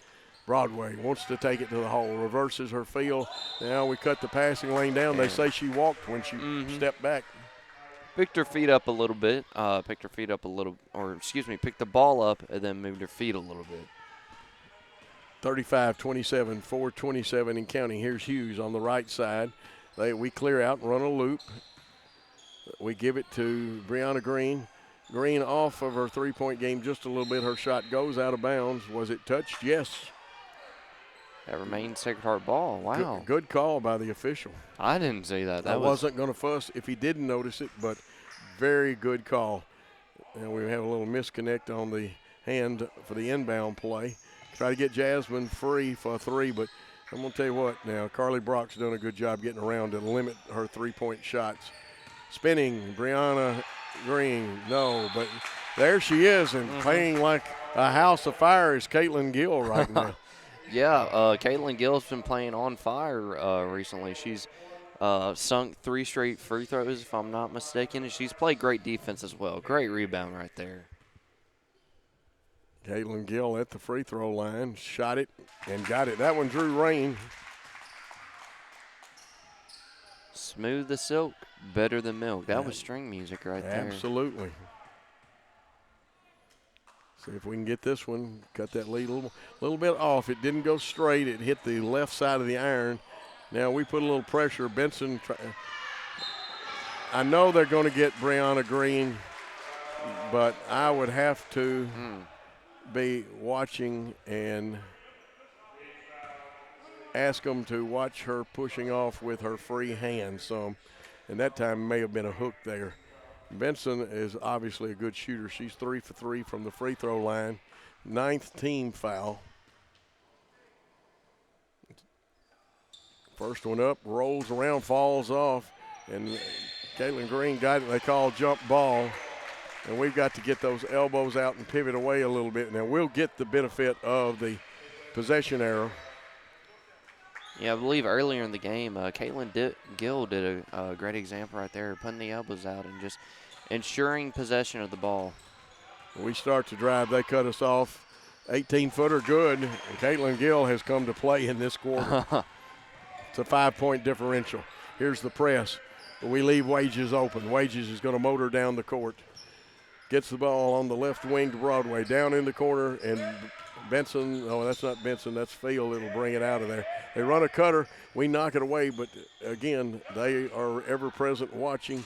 Broadway wants to take it to the hole. Reverses her field. Now we cut the passing lane down. They say she walked when she stepped back. Picked her feet up a little bit. Picked the ball up and then moved her feet a little bit. 35-27, 4:27 and counting. Here's Hughes on the right side. We clear out and run a loop. We give it to Brianna Green. Green off of her three-point game just a little bit. Her shot goes out of bounds. Was it touched? Yes. That remains Sacred Heart ball. Wow. Good call by the official. I didn't see that. I wasn't going to fuss if he didn't notice it, but very good call. And we have a little misconnect on the hand for the inbound play. Try to get Jasmine free for a three, but I'm going to tell you what now, Carly Brock's done a good job getting around to limit her three-point shots. Spinning, Brianna Green, no, but there she is, and playing like a house of fire is Caitlin Gill right now. Yeah, Caitlin Gill's been playing on fire recently. She's sunk 3 straight free throws, if I'm not mistaken, and she's played great defense as well. Great rebound right there. Caitlin Gill at the free throw line, shot it and got it. That one drew rain. Smooth as silk, better than milk. That was string music right there. Absolutely. See if we can get this one, cut that lead a little bit off. It didn't go straight. It hit the left side of the iron. Now we put a little pressure. Benson, I know they're going to get Brianna Green, but I would have to be watching and ask them to watch her pushing off with her free hand some, and that time may have been a hook there. Benson is obviously a good shooter. She's 3 for 3 from the free throw line. 9th team foul. First one up, rolls around, falls off, and Caitlin Green got it. They call jump ball, and we've got to get those elbows out and pivot away a little bit. Now we'll get the benefit of the possession arrow. Yeah, I believe earlier in the game, Caitlin Gill did a great example right there, putting the elbows out and just ensuring possession of the ball. We start to drive. They cut us off. 18-footer good. And Caitlin Gill has come to play in this quarter. It's a 5-point differential. Here's the press. We leave Wages open. Wages is going to motor down the court. Gets the ball on the left wing to Broadway. Down in the corner, and Benson, oh, that's not Benson, that's Field. It'll bring it out of there. They run a cutter. We knock it away, but again, they are ever present watching.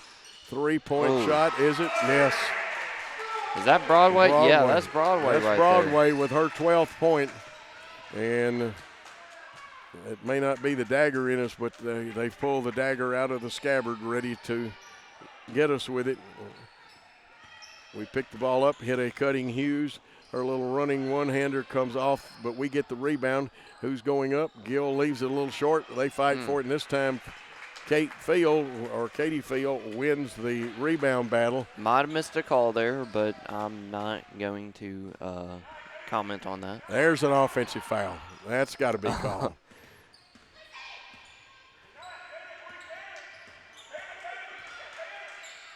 3-point shot, is it? Yes. Is that Broadway? Yeah, that's Broadway that's right Broadway there. With her 12th point. And it may not be the dagger in us, but they've pulled the dagger out of the scabbard, ready to get us with it. We pick the ball up, hit a cutting Hughes. Her little running one-hander comes off, but we get the rebound. Who's going up? Gill leaves it a little short. They fight for it, and this time Katie Field wins the rebound battle. Might have missed a call there, but I'm not going to comment on that. There's an offensive foul. That's got to be called.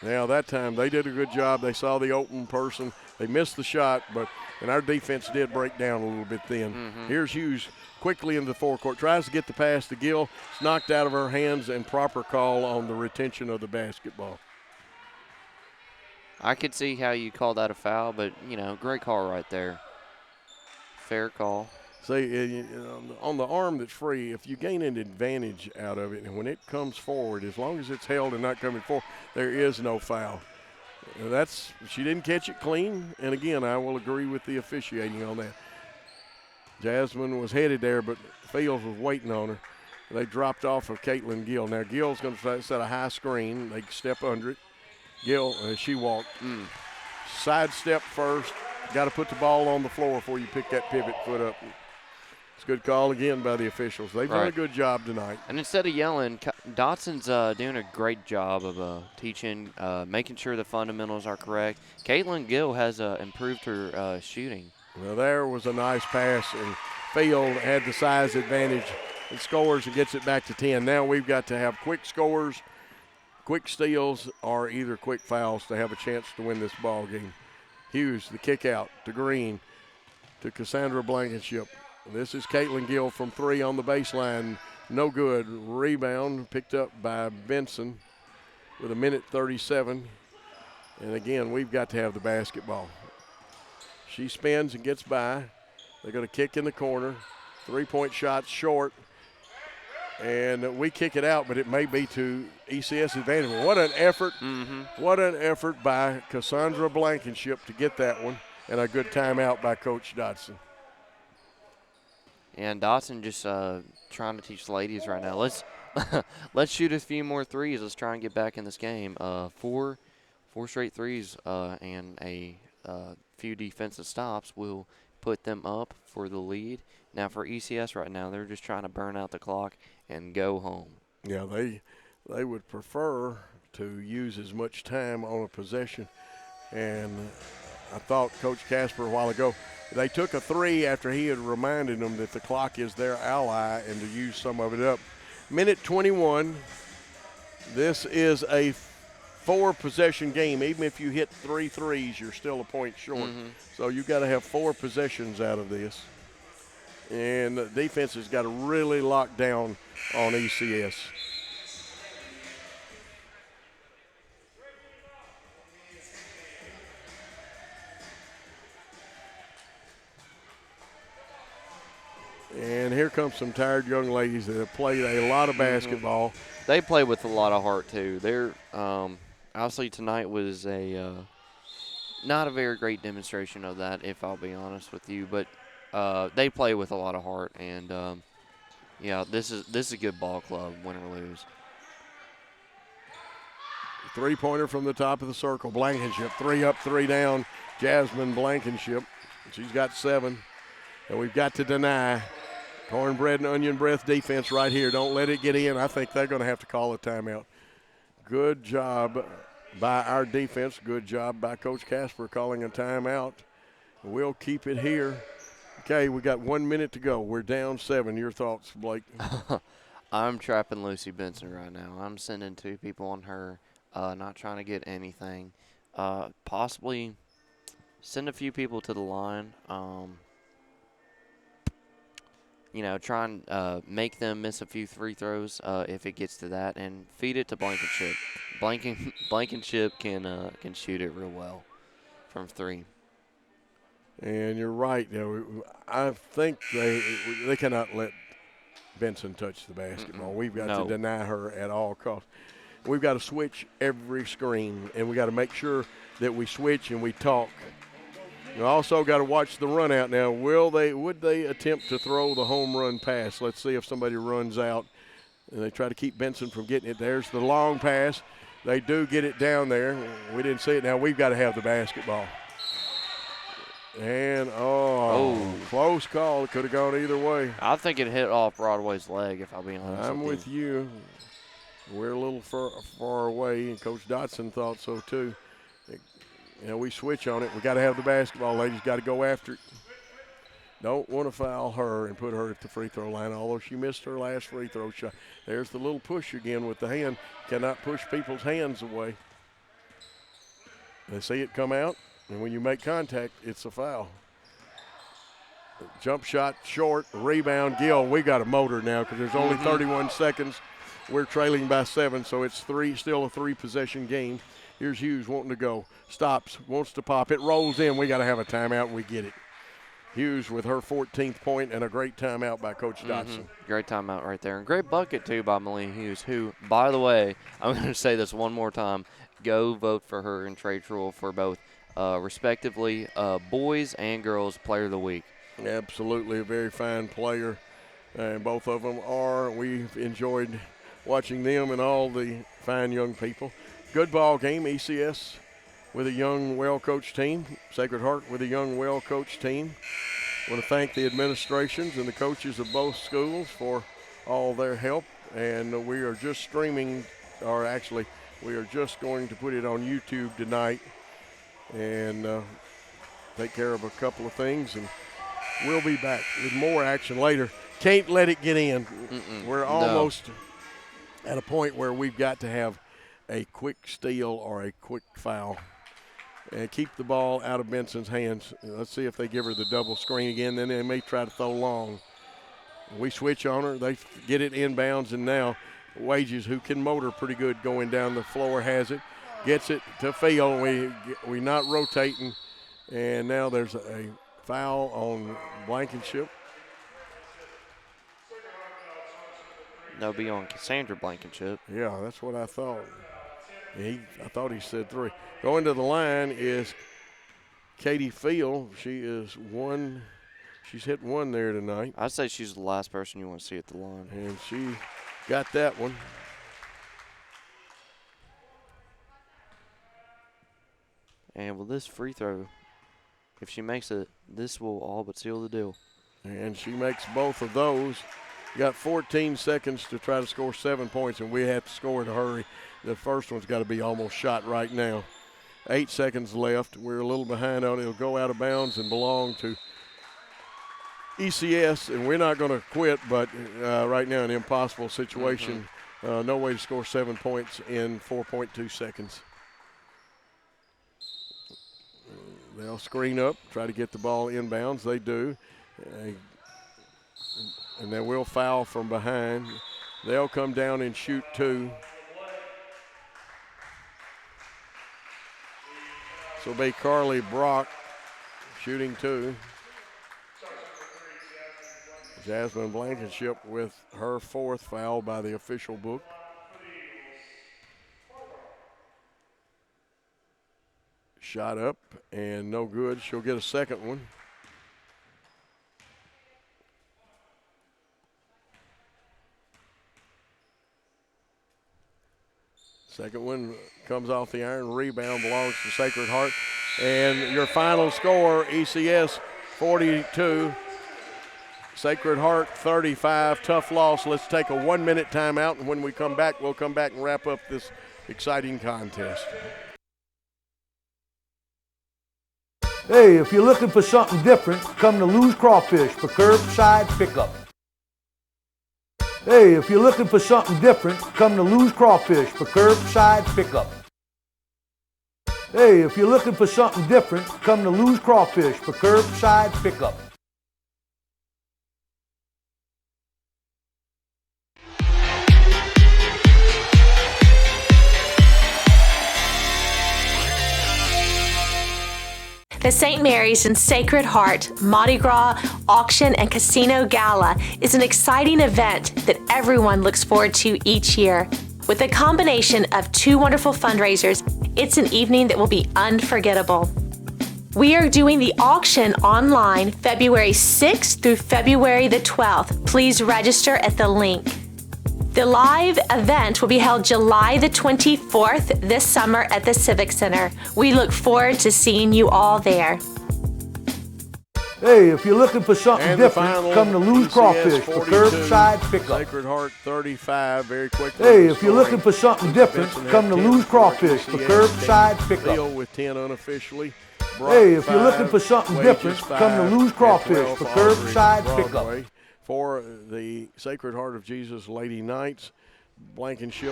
Now that time they did a good job. They saw the open person. They missed the shot, and our defense did break down a little bit then. Here's Hughes quickly into the forecourt. Tries to get the pass to Gill. It's knocked out of her hands, and proper call on the retention of the basketball. I could see how you call that a foul, but, great call right there. Fair call. See, on the arm that's free, if you gain an advantage out of it, and when it comes forward, as long as it's held and not coming forward, there is no foul. She didn't catch it clean, and again, I will agree with the officiating on that. Jasmine was headed there, but Fields was waiting on her. They dropped off of Caitlin Gill. Now Gill's going to set a high screen. They step under it. Gill, she walked. Side step first. Got to put the ball on the floor before you pick that pivot foot up. It's a good call again by the officials. They've done a good job tonight. And instead of yelling, Dotson's doing a great job of teaching, making sure the fundamentals are correct. Caitlin Gill has improved her shooting. Well, there was a nice pass, and Field had the size advantage and scores and gets it back to 10. Now we've got to have quick scores, quick steals, or either quick fouls to have a chance to win this ball game. Hughes, the kick out to Green, to Cassandra Blankenship. This is Caitlin Gill from 3 on the baseline. No good. Rebound picked up by Benson with 1:37. And again, we've got to have the basketball. She spins and gets by. They're going to kick in the corner. 3-point shot short. And we kick it out, but it may be to ECS advantage. What an effort. What an effort by Cassandra Blankenship to get that one. And a good timeout by Coach Dotson. And Dotson just trying to teach the ladies right now. Let's shoot a few more threes. Let's try and get back in this game. Four straight threes and a few defensive stops will put them up for the lead. Now for ECS right now, they're just trying to burn out the clock and go home. Yeah, they would prefer to use as much time on a possession. And I thought Coach Casper a while ago, they took a 3 after he had reminded them that the clock is their ally and to use some of it up. 1:21. This is a 4-possession game. Even if you hit 3 threes, you're still a point short. So you've got to have 4 possessions out of this. And the defense has got to really lock down on ECS. And here comes some tired young ladies that have played a lot of basketball. They play with a lot of heart too. They're obviously tonight was a not a very great demonstration of that, if I'll be honest with you. But they play with a lot of heart, and yeah, this is a good ball club, win or lose. 3-pointer from the top of the circle. Blankenship, 3 up, 3 down. Jasmine Blankenship, she's got 7. And we've got to deny. Cornbread and onion breath defense right here. Don't let it get in. I think they're going to have to call a timeout. Good job by our defense. Good job by Coach Casper calling a timeout. We'll keep it here. Okay, we got 1 minute to go. We're down 7. Your thoughts, Blake? I'm trapping Lucy Benson right now. I'm sending 2 people on her, not trying to get anything. Possibly send a few people to the line. Try and make them miss a few free throws if it gets to that, and feed it to Blankenship. Blankenship can shoot it real well from 3. And you're right. I think they cannot let Benson touch the basketball. We've got to deny her at all costs. We've got to switch every screen, and we got to make sure that we switch and we talk. You also got to watch the run out now. Would they attempt to throw the home run pass? Let's see if somebody runs out. And they try to keep Benson from getting it. There's the long pass. They do get it down there. We didn't see it. Now we've got to have the basketball. And, close call. It could have gone either way. I think it hit off Broadway's leg, if I'll be honest. I'm with you. We're a little far away, and Coach Dotson thought so too. We switch on it. We got to have the basketball. Ladies got to go after it. Don't want to foul her and put her at the free throw line, although she missed her last free throw shot. There's the little push again with the hand. Cannot push people's hands away. They see it come out, and when you make contact, it's a foul. Jump shot short, rebound. Gill, we got a motor now because there's only 31 seconds. We're trailing by 7, so it's still a 3-possession game. Here's Hughes wanting to go. Stops, wants to pop. It rolls in. We got to have a timeout, and we get it. Hughes with her 14th point and a great timeout by Coach Dotson. Great timeout right there. And great bucket, too, by Malene Hughes, who, by the way, I'm going to say this one more time. Go vote for her and Trey Trull for both, respectively, boys and girls Player of the Week. Absolutely a very fine player, and both of them are. We've enjoyed watching them and all the fine young people. Good ball game, ECS with a young, well-coached team. Sacred Heart with a young, well-coached team. I want to thank the administrations and the coaches of both schools for all their help. And we are just streaming, or actually, we are just going to put it on YouTube tonight and take care of a couple of things. And we'll be back with more action later. Can't let it get in. We're almost at a point where we've got to have a quick steal or a quick foul and keep the ball out of Benson's hands. Let's see if they give her the double screen again. Then they may try to throw long. We switch on her. They get it inbounds, and now Wages, who can motor pretty good going down the floor, has it. Gets it to Field. We not rotating, and now there's a foul on Blankenship. That'll be on Cassandra Blankenship. Yeah, that's what I thought. I thought he said 3. Going to the line is Katie Field. She is one. She's hit one there tonight. I'd say she's the last person you want to see at the line. And she got that one. And with this free throw, if she makes it, this will all but seal the deal. And she makes both of those. Got 14 seconds to try to score 7 points, and we have to score in a hurry. The first one's got to be almost shot right now. 8 seconds left. We're a little behind on it. It'll go out of bounds and belong to ECS, and we're not going to quit, but right now an impossible situation. No way to score 7 points in 4.2 seconds. They'll screen up, try to get the ball inbounds. They do. And then we'll foul from behind. They'll come down and shoot 2. So it'll be Carly Brock shooting 2. Jasmine Blankenship with her 4th foul by the official book. Shot up and no good. She'll get a second one. Second one comes off the iron. Rebound belongs to Sacred Heart. And your final score, ECS 42, Sacred Heart 35. Tough loss. Let's take a 1-minute timeout, and when we come back, we'll come back and wrap up this exciting contest. Hey, if you're looking for something different, come to Lou's Crawfish for curbside pickup. Hey, if you're looking for something different, come to Lou's Crawfish for curbside pickup. Hey, if you're looking for something different, come to Lou's Crawfish for curbside pickup. The St. Mary's and Sacred Heart Mardi Gras Auction and Casino Gala is an exciting event that everyone looks forward to each year. With a combination of 2 wonderful fundraisers, it's an evening that will be unforgettable. We are doing the auction online February 6th through February the 12th. Please register at the link. The live event will be held July the 24th this summer at the Civic Center. We look forward to seeing you all there. Hey, if you're looking for something different, come to Lou's Crawfish for curbside pickup. Sacred Heart 35, very quickly. Hey, if you're looking for something different, come to Lou's Crawfish for curbside pickup. Field with 10 unofficially. Hey, if you're looking for something different, come to Lou's Crawfish for curbside pickup. For the Sacred Heart of Jesus Lady Knights, Blankenship.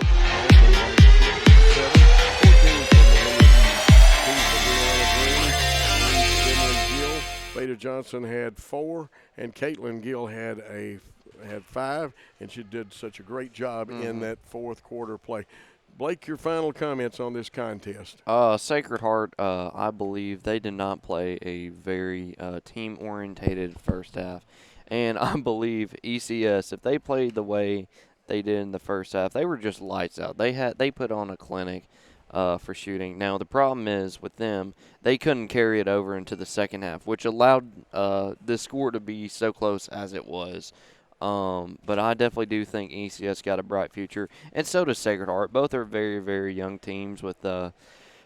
Beta Johnson had 4, and Caitlin Gill had 5, and she did such a great job in that 4th quarter play. Blake, your final comments on this contest. Sacred Heart, I believe they did not play a very team-orientated first half. And I believe ECS, if they played the way they did in the first half, they were just lights out. They put on a clinic for shooting. Now, the problem is with them, they couldn't carry it over into the second half, which allowed the score to be so close as it was. But I definitely do think ECS got a bright future, and so does Sacred Heart. Both are very, very young teams with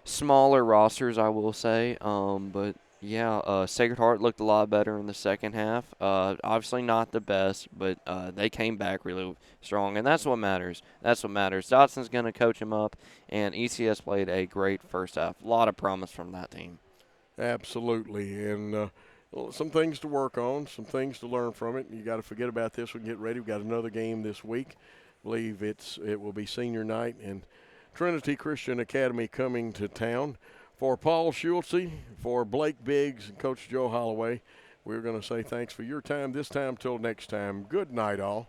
smaller rosters, I will say. But yeah, Sacred Heart looked a lot better in the second half. Obviously not the best, but they came back really strong, and that's what matters. That's what matters. Dotson's going to coach him up, and ECS played a great first half. A lot of promise from that team. Absolutely, and some things to work on, some things to learn from it. You got to forget about this and get ready. We've got another game this week. I believe it will be senior night, and Trinity Christian Academy coming to town. For Paul Schulze, for Blake Biggs, and Coach Joe Holloway, we're going to say thanks for your time this time. Till next time, good night all.